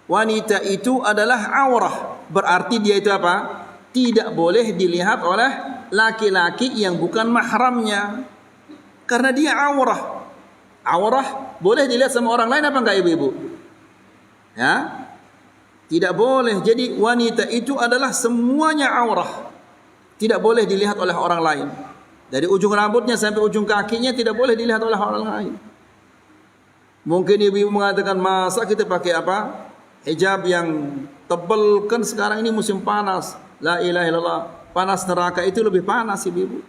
Wanita itu adalah aurah. Berarti dia itu apa? Tidak boleh dilihat oleh laki-laki yang bukan mahramnya. Karena dia aurah. Aurah boleh dilihat sama orang lain apa enggak ibu-ibu? Ya? Tidak boleh. Jadi wanita itu adalah semuanya aurah. Tidak boleh dilihat oleh orang lain. Dari ujung rambutnya sampai ujung kakinya tidak boleh dilihat oleh orang lain. Mungkin ibu-ibu mengatakan, masa kita pakai apa? Hijab yang tebal, kan sekarang ini musim panas. La ilaha illallah. Panas neraka itu lebih panas ibu-ibu.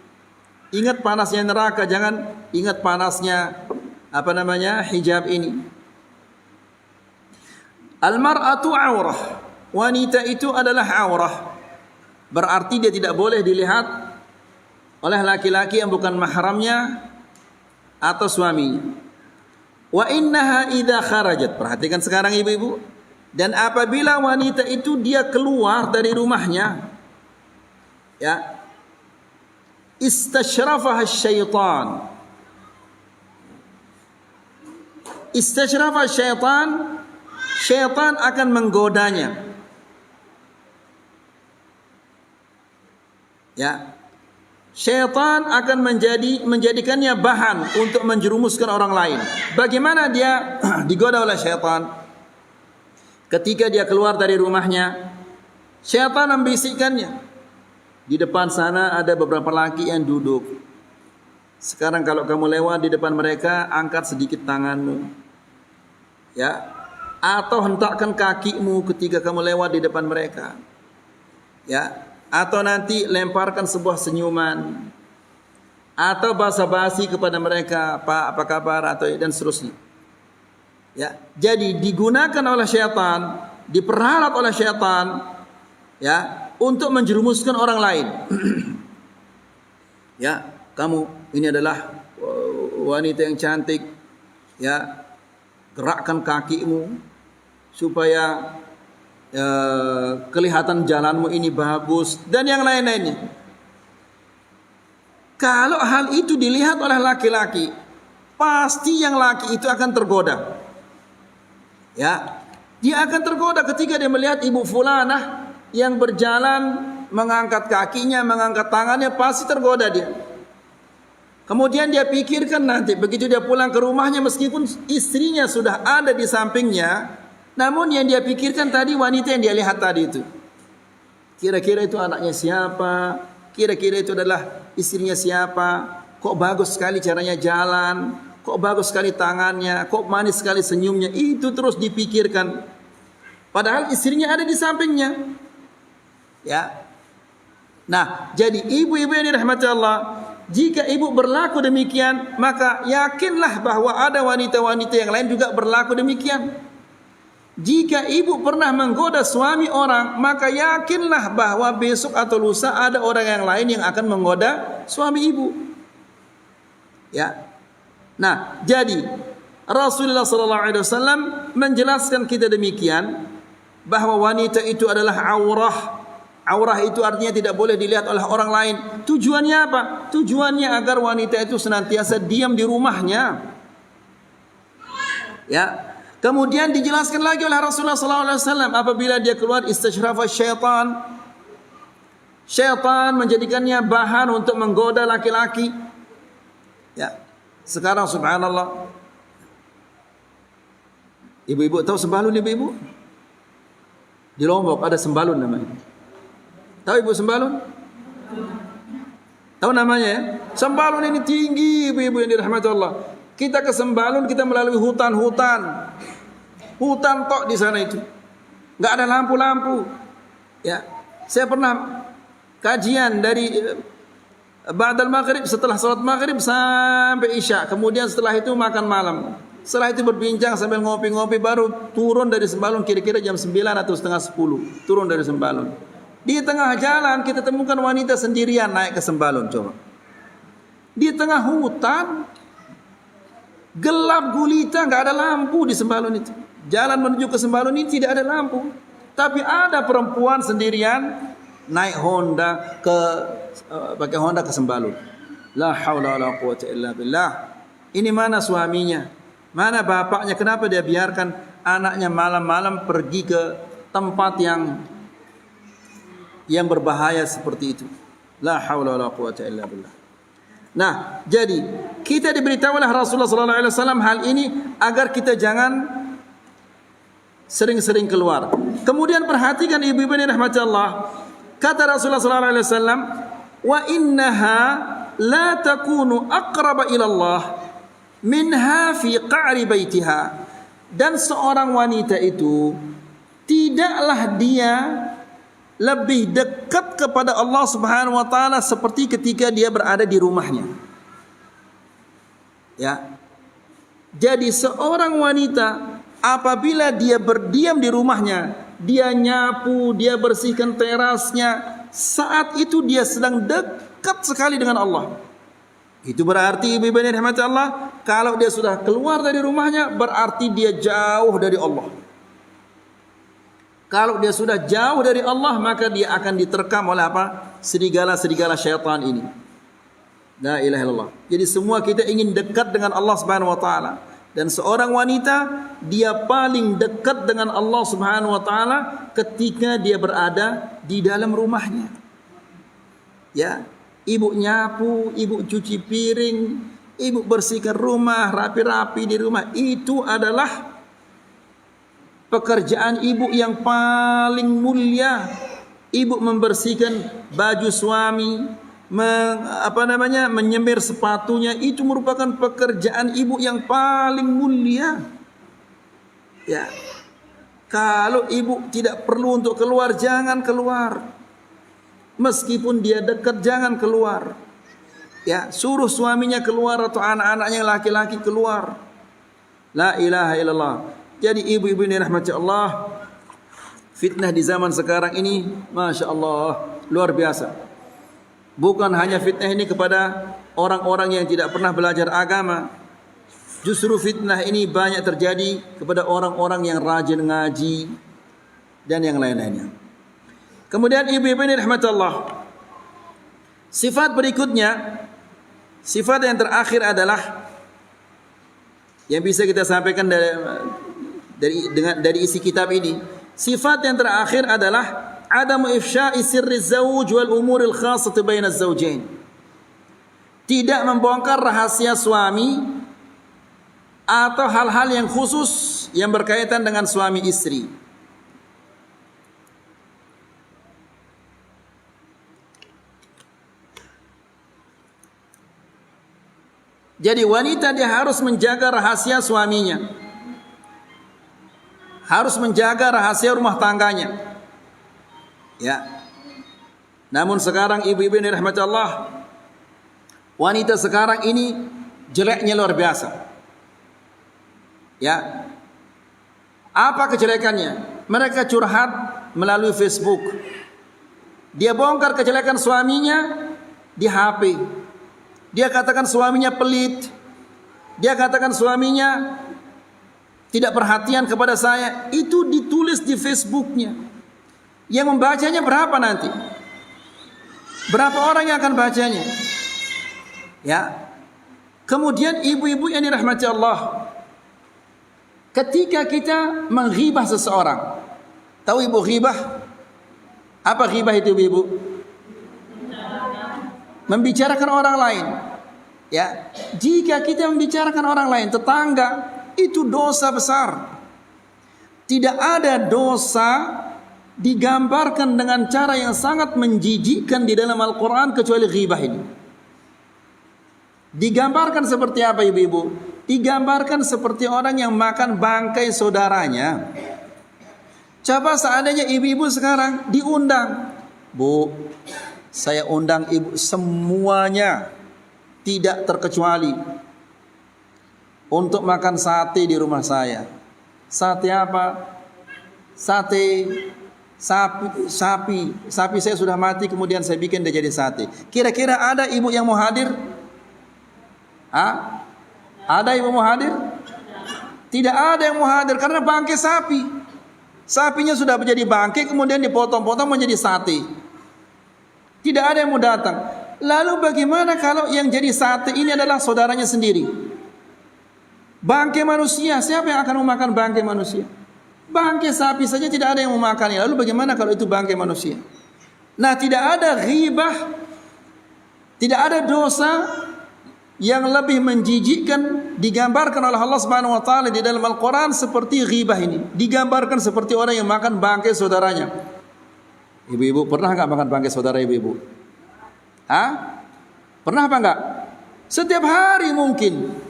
Ingat panasnya neraka, jangan ingat panasnya hijab ini. Al-mar'atu aurah. Wanita itu adalah aurah. Berarti dia tidak boleh dilihat oleh laki-laki yang bukan mahramnya atau suaminya. Wa innaha idza kharajat. Perhatikan sekarang ibu-ibu. Dan apabila wanita itu dia keluar dari rumahnya, ya, istashrafaha syaitan. Istashrafaha syaitan. Syaitan akan menggodanya. Ya. Syaitan akan menjadikannya bahan untuk menjerumuskan orang lain. Bagaimana dia digoda oleh syaitan? Ketika dia keluar dari rumahnya, syaitan membisikkannya. Di depan sana ada beberapa laki yang duduk. Sekarang kalau kamu lewat di depan mereka, angkat sedikit tanganmu. Ya. Atau hentakkan kakimu ketika kamu lewat di depan mereka. Ya. Atau nanti lemparkan sebuah senyuman, atau basa-basi kepada mereka, Pak, apa kabar, atau dan seterusnya. Ya, jadi digunakan oleh syaitan, diperalat oleh syaitan, ya, untuk menjerumuskan orang lain. Ya, kamu ini adalah wanita yang cantik, ya, gerakkan kakimu supaya kelihatan jalanmu ini bagus dan yang lain-lainnya. Kalau hal itu dilihat oleh laki-laki, pasti yang laki itu akan tergoda. Ya, dia akan tergoda ketika dia melihat ibu fulanah yang berjalan mengangkat kakinya, mengangkat tangannya, pasti tergoda dia. Kemudian dia pikirkan nanti begitu dia pulang ke rumahnya, meskipun istrinya sudah ada di sampingnya, namun yang dia pikirkan tadi wanita yang dia lihat tadi itu. Kira-kira itu anaknya siapa? Kira-kira itu adalah istrinya siapa? Kok bagus sekali caranya jalan? Kok bagus sekali tangannya? Kok manis sekali senyumnya? Itu terus dipikirkan. Padahal istrinya ada di sampingnya. Ya. Nah, jadi ibu-ibu yang dirahmati Allah, jika ibu berlaku demikian, maka yakinlah bahwa ada wanita-wanita yang lain juga berlaku demikian. Jika ibu pernah menggoda suami orang, maka yakinlah bahwa besok atau lusa ada orang yang lain yang akan menggoda suami ibu. Ya. Nah, jadi Rasulullah SAW menjelaskan kita demikian, bahwa wanita itu adalah aurah. Aurah itu artinya tidak boleh dilihat oleh orang lain. Tujuannya apa? Tujuannya agar wanita itu senantiasa diam di rumahnya. Ya. Kemudian dijelaskan lagi oleh Rasulullah SAW, apabila dia keluar istashrafa syaitan. Syaitan menjadikannya bahan untuk menggoda laki-laki. Ya. Sekarang subhanallah, Ibu-ibu tahu sembalun ibu-ibu? Di Lombok ada sembalun namanya. Tahu ibu sembalun? Tahu namanya ya? Sembalun ini tinggi ibu-ibu yang dirahmati Allah. Kita ke sembalun kita melalui hutan-hutan. Hutan tok di sana itu. Enggak ada lampu-lampu. Ya. Saya pernah kajian dari ba'dal maghrib, setelah salat maghrib sampai isya. Kemudian setelah itu makan malam. Setelah itu berbincang sambil ngopi-ngopi, baru turun dari sembalun kira-kira jam 9 atau setengah 10. Turun dari sembalun. Di tengah jalan kita temukan wanita sendirian naik ke sembalun, coba. Di tengah hutan, gelap gulita, enggak ada lampu di sembalun itu. Jalan menuju ke sembalun ini tidak ada lampu. Tapi ada perempuan sendirian naik Honda pakai Honda ke sembalun. La haula wala quwwata illa billah. Ini mana suaminya? Mana bapaknya? Kenapa dia biarkan anaknya malam-malam pergi ke tempat yang berbahaya seperti itu? La haula wala quwwata illa billah. Nah, jadi kita diberitahu oleh Rasulullah sallallahu alaihi wasallam hal ini agar kita jangan sering-sering keluar. Kemudian perhatikan ibu-ibu yang dirahmati Allah. Kata Rasulullah sallallahu alaihi wasallam, "Wa innaha la takunu aqraba ila Allah minha fi qa'ri baitiha." Dan seorang wanita itu tidaklah dia lebih dekat kepada Allah Subhanahu wa taala seperti ketika dia berada di rumahnya. Ya. Jadi seorang wanita apabila dia berdiam di rumahnya, dia nyapu, dia bersihkan terasnya, saat itu dia sedang dekat sekali dengan Allah. Itu berarti ibu-ibu yang dirahmati Allah, kalau dia sudah keluar dari rumahnya, berarti dia jauh dari Allah. Kalau dia sudah jauh dari Allah, maka dia akan diterkam oleh apa? Serigala-serigala syaitan ini. La ilaha illallah. Jadi semua kita ingin dekat dengan Allah Subhanahu wa taala. Dan seorang wanita dia paling dekat dengan Allah Subhanahu wa taala ketika dia berada di dalam rumahnya. Ya, ibu nyapu, ibu cuci piring, ibu bersihkan rumah, rapi-rapi di rumah, itu adalah pekerjaan ibu yang paling mulia. Ibu membersihkan baju suami, menyemir sepatunya, itu merupakan pekerjaan ibu yang paling mulia. Ya. Kalau ibu tidak perlu untuk keluar, jangan keluar. Meskipun dia dekat, jangan keluar. Ya, suruh suaminya keluar atau anak-anaknya laki-laki keluar. La ilaha illallah. Jadi ibu-ibu ini rahmati Allah, fitnah di zaman sekarang ini, masya Allah, luar biasa. Bukan hanya fitnah ini kepada orang-orang yang tidak pernah belajar agama. Justru fitnah ini banyak terjadi kepada orang-orang yang rajin ngaji dan yang lain-lainnya. Kemudian ibu-ibu ini rahmat Allah, sifat berikutnya, sifat yang terakhir adalah yang bisa kita sampaikan dari isi kitab ini. Sifat yang terakhir adalah Adamu ifsya'i sirri zawj wal umuril khassati baina az-zawjain. Tidak membongkar rahasia suami atau hal-hal yang khusus yang berkaitan dengan suami istri. Jadi wanita dia harus menjaga rahasia suaminya, harus menjaga rahasia rumah tangganya. Ya. Namun sekarang ibu-ibu yang dirahmati Allah, wanita sekarang ini jeleknya luar biasa. Ya. Apa kejelekannya? Mereka curhat melalui Facebook. Dia bongkar kejelekan suaminya di HP. Dia katakan suaminya pelit. Dia katakan suaminya tidak perhatian kepada saya. Itu ditulis di Facebooknya. Yang membacanya berapa nanti? Berapa orang yang akan bacanya? Ya. Kemudian ibu-ibu yang dirahmati Allah, ketika kita menghibah seseorang, tahu ibu ghibah? Apa ghibah itu ibu? Membicarakan orang lain. Ya. Jika kita membicarakan orang lain, tetangga, itu dosa besar. Tidak ada dosa digambarkan dengan cara yang sangat menjijikkan di dalam Al-Quran kecuali ghibah ini. Digambarkan seperti apa ibu-ibu? Digambarkan seperti orang yang makan bangkai saudaranya. Coba seandainya ibu-ibu sekarang diundang, Bu, saya undang ibu semuanya, tidak terkecuali, untuk makan sate di rumah saya. Sate apa? Sate sapi saya sudah mati, kemudian saya bikin dia jadi sate. Kira-kira ada ibu yang mau hadir? Ada ibu mau hadir? Tidak ada yang mau hadir karena bangkai sapi. Sapinya sudah menjadi bangkai, kemudian dipotong-potong menjadi sate. Tidak ada yang mau datang. Lalu bagaimana kalau yang jadi sate ini adalah saudaranya sendiri? Bangkai manusia, siapa yang akan memakan bangkai manusia? Bangkai sapi saja tidak ada yang memakannya. Lalu bagaimana kalau itu bangkai manusia? Nah, tidak ada ghibah, tidak ada dosa yang lebih menjijikkan digambarkan oleh Allah Subhanahu wa taala di dalam Al-Qur'an seperti ghibah ini. Digambarkan seperti orang yang makan bangkai saudaranya. Ibu-ibu pernah enggak makan bangkai saudara ibu-ibu? Pernah apa enggak? Setiap hari mungkin.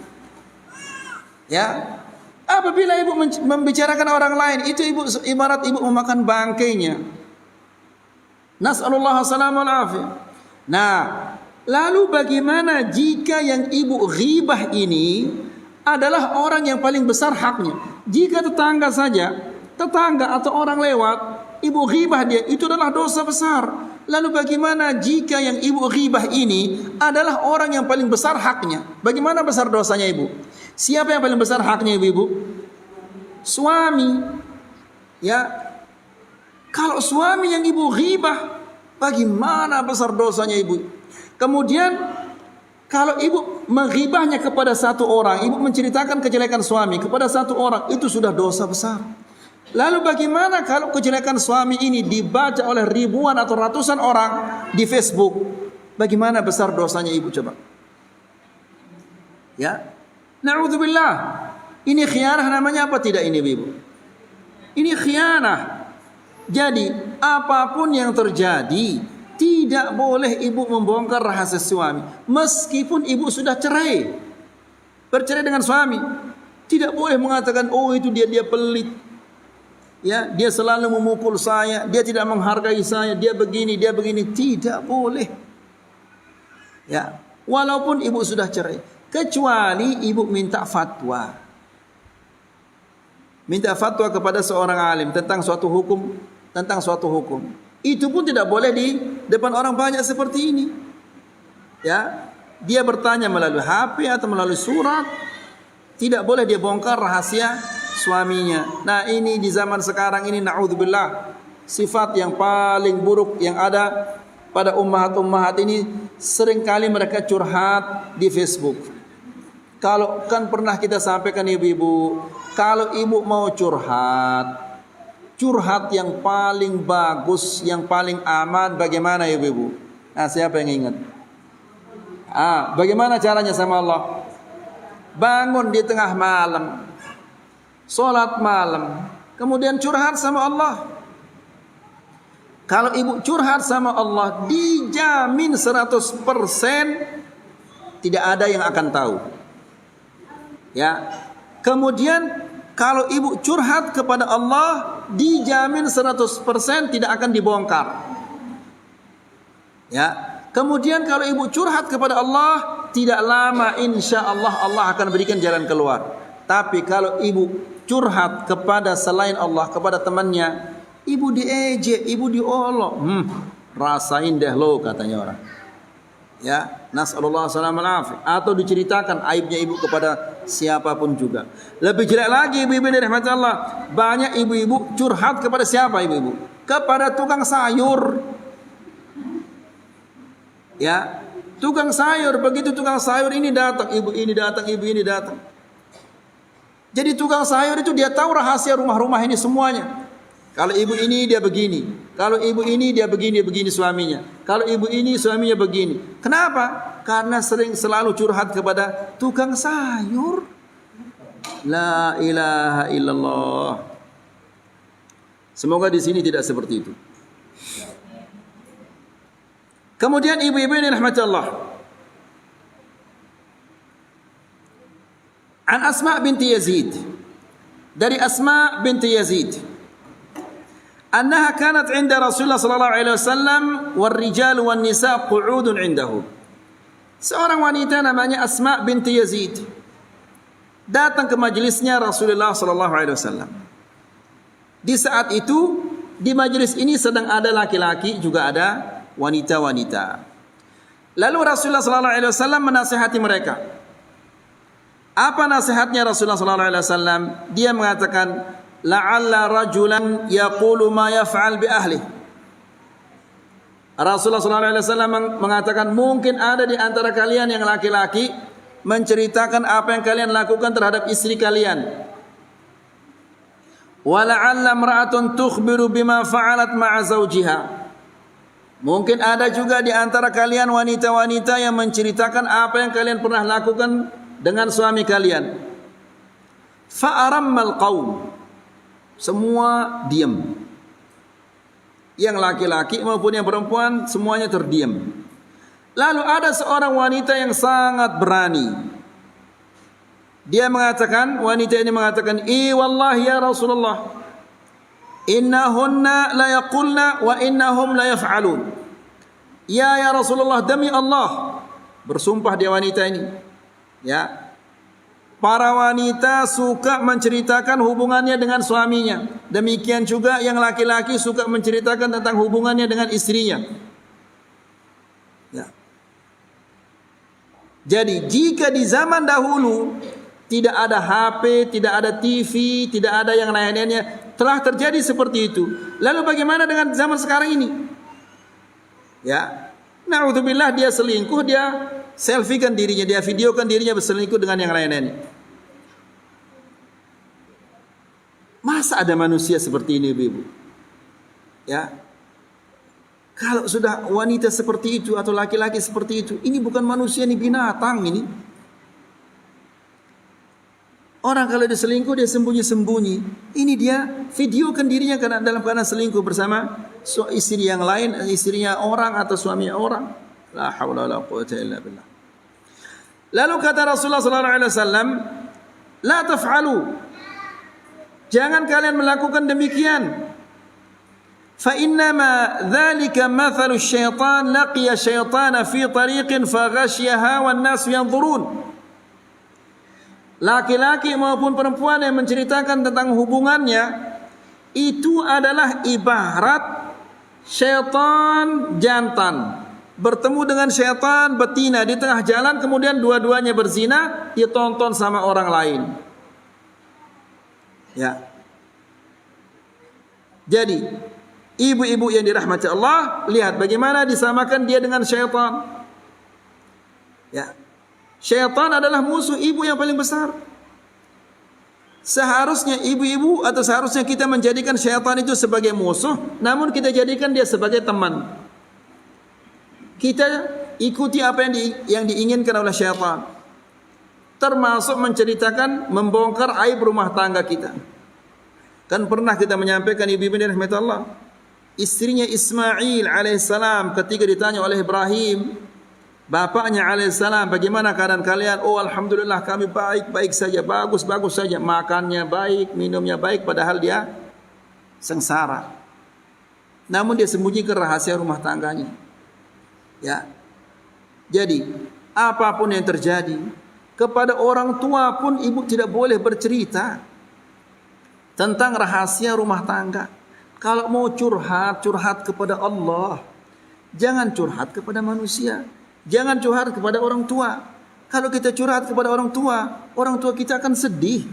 Ya, apabila ibu membicarakan orang lain, itu ibu ibarat ibu memakan bangkainya. Nas'alullah salamul afiyah. Nah, lalu bagaimana jika yang ibu ghibah ini adalah orang yang paling besar haknya? Jika tetangga saja, tetangga atau orang lewat, ibu ghibah dia, itu adalah dosa besar. Lalu bagaimana jika yang ibu ghibah ini adalah orang yang paling besar haknya? Bagaimana besar dosanya ibu? Siapa yang paling besar haknya ibu-ibu? Suami. Ya. Kalau suami yang ibu ghibah, bagaimana besar dosanya ibu? Kemudian kalau ibu menghibahnya kepada satu orang, ibu menceritakan kejelekan suami kepada satu orang, itu sudah dosa besar. Lalu bagaimana kalau kejelekan suami ini dibaca oleh ribuan atau ratusan orang di Facebook? Bagaimana besar dosanya ibu coba? Ya. Na'udzubillah. Ini khianah namanya apa tidak ini ibu? Ini khianah. Jadi apapun yang terjadi, tidak boleh ibu membongkar rahasia suami. Meskipun ibu sudah cerai, bercerai dengan suami, tidak boleh mengatakan, oh itu dia pelit. Ya, dia selalu memukul saya, dia tidak menghargai saya, dia begini. Tidak boleh. Ya, walaupun ibu sudah cerai. Kecuali ibu minta fatwa. Minta fatwa kepada seorang alim tentang suatu hukum. Itu pun tidak boleh di depan orang banyak seperti ini. Ya, dia bertanya melalui HP atau melalui surat. Tidak boleh dia bongkar rahasia suaminya. Nah, ini di zaman sekarang ini na'udzubillah, sifat yang paling buruk yang ada pada ummahat-ummahat ini, seringkali mereka curhat di Facebook. Kalau kan pernah kita sampaikan ibu-ibu, kalau ibu mau curhat yang paling bagus, yang paling aman bagaimana ibu-ibu? Nah, siapa yang ingat? Bagaimana caranya sama Allah? Bangun di tengah malam, sholat malam, kemudian curhat sama Allah. Kalau ibu curhat sama Allah, dijamin 100% tidak ada yang akan tahu. Ya. Kemudian kalau ibu curhat kepada Allah, dijamin 100% tidak akan dibongkar. Ya. Kemudian kalau ibu curhat kepada Allah, tidak lama insya Allah Allah akan berikan jalan keluar. Tapi kalau ibu curhat kepada selain Allah, kepada temannya, ibu diejek, ibu diolok, rasain deh lo, katanya orang. Ya, nas'alullah salamul afiyah. Atau diceritakan aibnya ibu kepada siapapun juga. Lebih jelek lagi ibu-ibu dari rahmat Allah, banyak ibu-ibu curhat kepada siapa ibu-ibu? Kepada tukang sayur. Ya, tukang sayur. Begitu tukang sayur ini datang, ibu ini datang. Jadi tukang sayur itu dia tahu rahasia rumah-rumah ini semuanya. Kalau ibu ini dia begini, kalau ibu ini dia begini suaminya, kalau ibu ini suaminya begini. Kenapa? Karena selalu curhat kepada tukang sayur. La ilaha illallah. Semoga di sini tidak seperti itu. Kemudian ibu-ibu ini rahmat Allah. An Asma binti Yazid. Dari Asma binti Yazid. Annaha kanat 'inda Rasulullah sallallahu alaihi wasallam wal rijal wan nisa qu'udun 'indahu. Seorang wanita namanya Asma binti Yazid datang ke majelisnya Rasulullah sallallahu alaihi wasallam. Di saat itu di majelis ini sedang ada laki-laki juga ada wanita-wanita. Lalu Rasulullah sallallahu alaihi wasallam menasihati mereka. Apa nasihatnya Rasulullah sallallahu alaihi wasallam? Dia mengatakan, la'alla rajulan yaqulu ma yaf'al bi ahli. Rasulullah sallallahu alaihi wasallam mengatakan mungkin ada di antara kalian yang laki-laki menceritakan apa yang kalian lakukan terhadap istri kalian. Wa la'alla imra'atun tukhbiru bima fa'alat ma'a zawjiha. Mungkin ada juga di antara kalian wanita-wanita yang menceritakan apa yang kalian pernah lakukan dengan suami kalian. Fa'arammal qaum. Semua diam. Yang laki-laki maupun yang perempuan semuanya terdiam. Lalu ada seorang wanita yang sangat berani. Dia mengatakan, wanita ini mengatakan, wallahi ya Rasulullah, innahunna la yaqulna wa innahum la yaf'alun. Ya Rasulullah, demi Allah, bersumpah dia wanita ini. Ya. Para wanita suka menceritakan hubungannya dengan suaminya. Demikian juga yang laki-laki suka menceritakan tentang hubungannya dengan istrinya. Ya. Jadi jika di zaman dahulu tidak ada HP, tidak ada TV, tidak ada yang lain-lainnya, telah terjadi seperti itu. Lalu bagaimana dengan zaman sekarang ini? Ya. Na'udzubillah, dia selingkuh, dia selfiekan dirinya, dia videokan dirinya berselingkuh dengan yang lain-lainnya. Masa ada manusia seperti ini, ibu-ibu? Ya. Kalau sudah wanita seperti itu atau laki-laki seperti itu, ini bukan manusia, ini binatang ini. Orang kalau dia selingkuh dia sembunyi-sembunyi. Ini dia videokan dirinya karena dalam keadaan selingkuh bersama istri yang lain, istrinya orang atau suaminya orang. La haula wala quwwata illa billah. Lalu kata Rasulullah sallallahu alaihi wasallam, la taf'alu. Jangan kalian melakukan demikian. Fa innama dzalika mathalu syaitan laqiya syaitana fi tariqin fa ghasyaha wan nas yanzurun. Laki-laki maupun perempuan yang menceritakan tentang hubungannya itu adalah ibarat syaitan jantan bertemu dengan syaitan betina di tengah jalan, kemudian dua-duanya berzina, ditonton sama orang lain. Ya. Jadi ibu-ibu yang dirahmati Allah, lihat bagaimana disamakan dia dengan syaitan. Ya. Syaitan adalah musuh ibu yang paling besar. Seharusnya ibu-ibu atau seharusnya kita menjadikan syaitan itu sebagai musuh, namun kita jadikan dia sebagai teman. Kita ikuti apa yang diinginkan oleh syaitan. Termasuk menceritakan, membongkar aib rumah tangga kita. Kan pernah kita menyampaikan ibu-ibu yang dirahmati Allah, istrinya Ismail alaihissalam ketika ditanya oleh Ibrahim, bapaknya alaihissalam, bagaimana keadaan kalian? Oh alhamdulillah kami baik-baik saja, bagus-bagus saja. Makannya baik, minumnya baik, padahal dia sengsara. Namun dia sembunyikan rahasia rumah tangganya. Ya. Jadi apapun yang terjadi kepada orang tua pun ibu tidak boleh bercerita tentang rahasia rumah tangga. Kalau mau curhat, curhat kepada Allah. Jangan curhat kepada manusia. Jangan curhat kepada orang tua. Kalau kita curhat kepada orang tua kita akan sedih.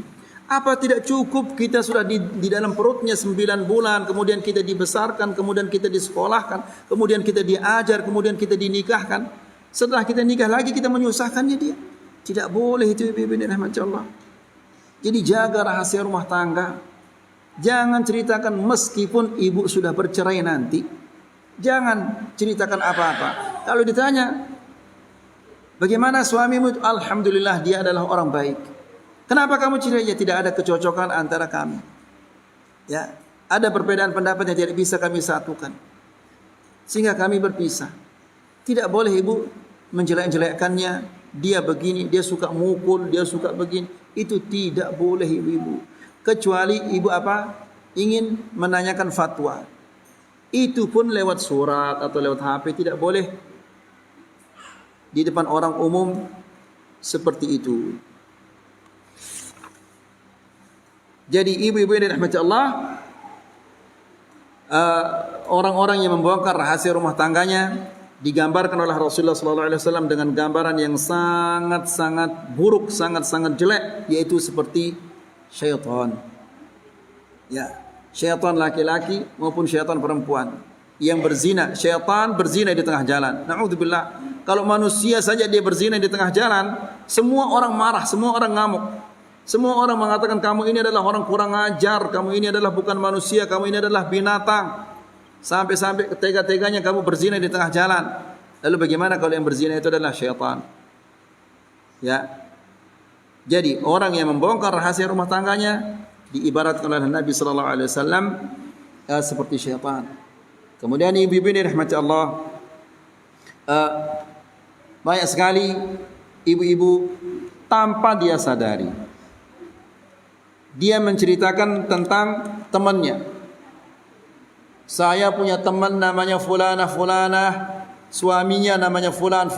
Apa tidak cukup kita sudah di dalam perutnya 9 bulan, kemudian kita dibesarkan, kemudian kita disekolahkan, kemudian kita diajar, kemudian kita dinikahkan. Setelah kita nikah lagi kita menyusahkannya dia. Tidak boleh itu ibu-ibu yang dirahmati Allah. Jadi jaga rahasia rumah tangga. Jangan ceritakan meskipun ibu sudah bercerai nanti. Jangan ceritakan apa-apa. Kalau ditanya, bagaimana suamimu? Alhamdulillah dia adalah orang baik. Kenapa kamu cerai? Ya tidak ada kecocokan antara kami. Ya, Ada perbedaan pendapat yang tidak bisa kami satukan, sehingga kami berpisah. Tidak boleh ibu menjelek-jelekkannya, dia begini, dia suka mukul, dia suka begini. Itu tidak boleh ibu-ibu. Kecuali ibu ingin menanyakan fatwa. Itu pun lewat surat atau lewat HP, tidak boleh di depan orang umum seperti itu. Jadi ibu-ibu yang dirahmati Allah, orang-orang yang membongkar rahasia rumah tangganya digambarkan oleh Rasulullah SAW dengan gambaran yang sangat-sangat buruk, sangat-sangat jelek, yaitu seperti syaitan. Ya, syaitan laki-laki maupun syaitan perempuan yang berzina. Syaitan berzina di tengah jalan. Na'udzubillah. Kalau manusia saja dia berzina di tengah jalan, semua orang marah, semua orang ngamuk. Semua orang mengatakan kamu ini adalah orang kurang ajar, kamu ini adalah bukan manusia, kamu ini adalah binatang. Sampai-sampai tega-teganya kamu berzina di tengah jalan. Lalu bagaimana kalau yang berzina itu adalah syaitan? Ya. Jadi orang yang membongkar rahasia rumah tangganya diibaratkan oleh Nabi sallallahu alaihi wasallam seperti syaitan. Kemudian ibu-ibu ini rahmati Allah, banyak sekali ibu-ibu tanpa dia sadari dia menceritakan tentang temannya. Saya punya teman namanya fulanah, suaminya namanya fulan.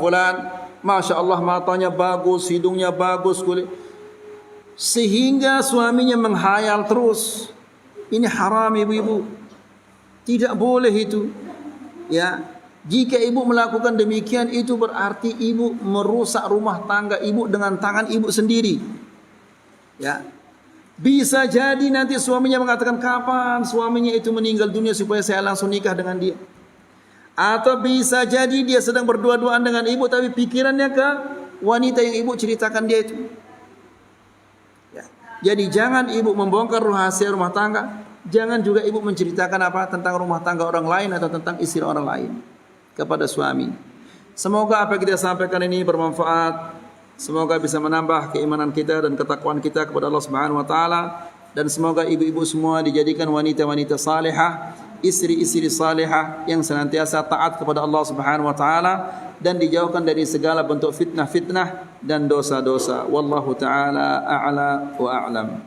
Masya Allah, matanya bagus, hidungnya bagus, kulit. Sehingga suaminya menghayal terus. Ini haram ibu-ibu. Tidak boleh itu. Ya, jika ibu melakukan demikian, itu berarti ibu merusak rumah tangga ibu dengan tangan ibu sendiri. Ya. Bisa jadi nanti suaminya mengatakan, kapan suaminya itu meninggal dunia supaya saya langsung nikah dengan dia. Atau bisa jadi dia sedang berdua-duaan dengan ibu, tapi pikirannya ke wanita yang ibu ceritakan dia itu. Ya. Jadi jangan ibu membongkar rahasia rumah tangga. Jangan juga ibu menceritakan tentang rumah tangga orang lain atau tentang istri orang lain kepada suami. Semoga apa yang kita sampaikan ini bermanfaat. Semoga bisa menambah keimanan kita dan ketakwaan kita kepada Allah Subhanahu wa taala, dan semoga ibu-ibu semua dijadikan wanita-wanita salihah, istri-istri salihah yang senantiasa taat kepada Allah Subhanahu wa taala dan dijauhkan dari segala bentuk fitnah-fitnah dan dosa-dosa. Wallahu taala a'la wa a'lam.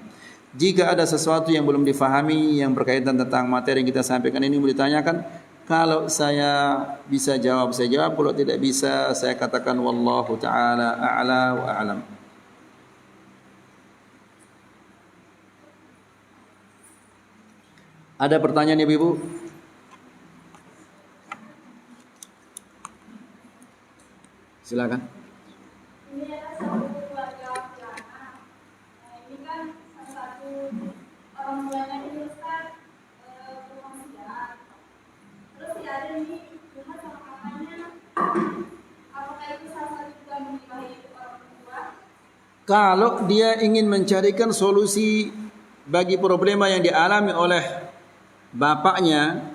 Jika ada sesuatu yang belum difahami yang berkaitan tentang materi yang kita sampaikan ini, boleh ditanyakan. Kalau saya bisa jawab, saya jawab. Kalau tidak bisa, saya katakan wallahu ta'ala a'la wa a'lam. Ada pertanyaan ibu-ibu? Silakan. Ini adalah satu keluarga Fulana. Ini kan salah satu orang tuanya ini Ustaz bermaksiat. Terus si ada ini cuma sama kakaknya. Apakah itu salah satu juga mengibahi orang tua? Kalau dia ingin mencarikan solusi bagi problema yang dialami oleh bapaknya,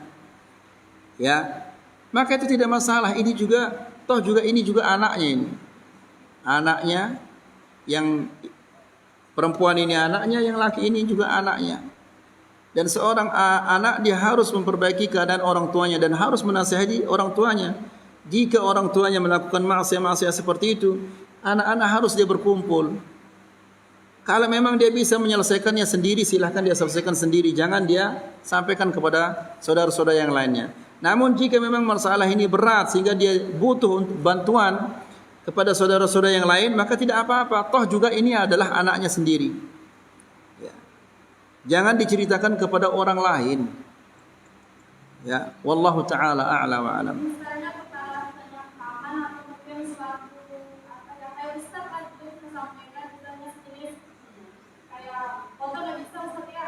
ya, maka itu tidak masalah. Ini juga, toh juga ini juga anaknya ini. Anaknya yang perempuan ini anaknya, yang laki ini juga anaknya. Dan seorang anak dia harus memperbaiki keadaan orang tuanya dan harus menasihati orang tuanya. Jika orang tuanya melakukan maksiat-maksiat seperti itu, anak-anak harus dia berkumpul. Kalau memang dia bisa menyelesaikannya sendiri, silahkan dia selesaikan sendiri. Jangan dia sampaikan kepada saudara-saudara yang lainnya. Namun jika memang masalah ini berat sehingga dia butuh bantuan kepada saudara-saudara yang lain, maka tidak apa-apa. Toh juga ini adalah anaknya sendiri. Ya. Jangan diceritakan kepada orang lain. Ya, wallahu taala a'la wa a'lam. Misalnya kepada paman atau mungkin suatu kayak Ustaz kan itu sampaikan misalnya sejenis kayak foto nggak bisa Ustaz ya.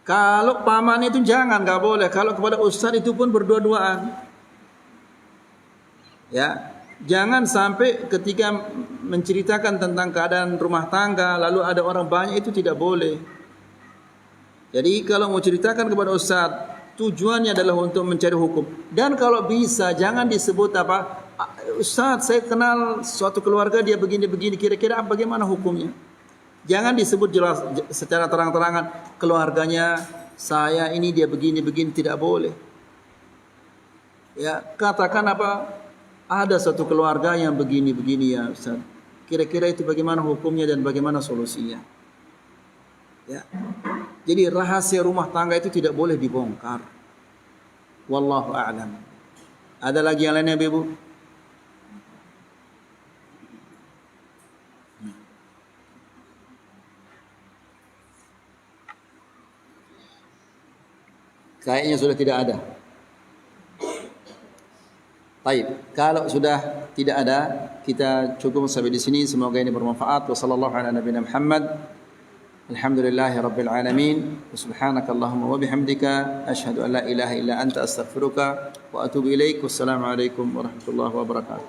Kalau paman itu jangan, nggak boleh. Kalau kepada ustaz itu pun berdua-duaan. Ya, jangan sampai ketika menceritakan tentang keadaan rumah tangga lalu ada orang banyak, itu tidak boleh. Jadi kalau mau ceritakan kepada ustaz, tujuannya adalah untuk mencari hukum. Dan kalau bisa jangan disebut Ustaz, saya kenal suatu keluarga dia begini-begini, kira-kira bagaimana hukumnya? Jangan disebut jelas secara terang-terangan keluarganya saya ini dia begini-begini, tidak boleh. Ya, katakan apa? Ada satu keluarga yang begini-begini ya Ustaz. Kira-kira itu bagaimana hukumnya dan bagaimana solusinya? Ya. Jadi rahasia rumah tangga itu tidak boleh dibongkar. Wallahu a'lam. Ada lagi yang lainnya, Ibu? Kayaknya sudah tidak ada. Baik, kalau sudah tidak ada, kita cukup sampai di sini. Semoga ini bermanfaat. Wassallallahu ala nabiyina Muhammad. Alhamdulillahi rabbil alamin. Subhanakallahumma wa bihamdika asyhadu an la ilaha illa anta astaghfiruka wa atubu ilaik. Wassalamu alaikum warahmatullahi wabarakatuh.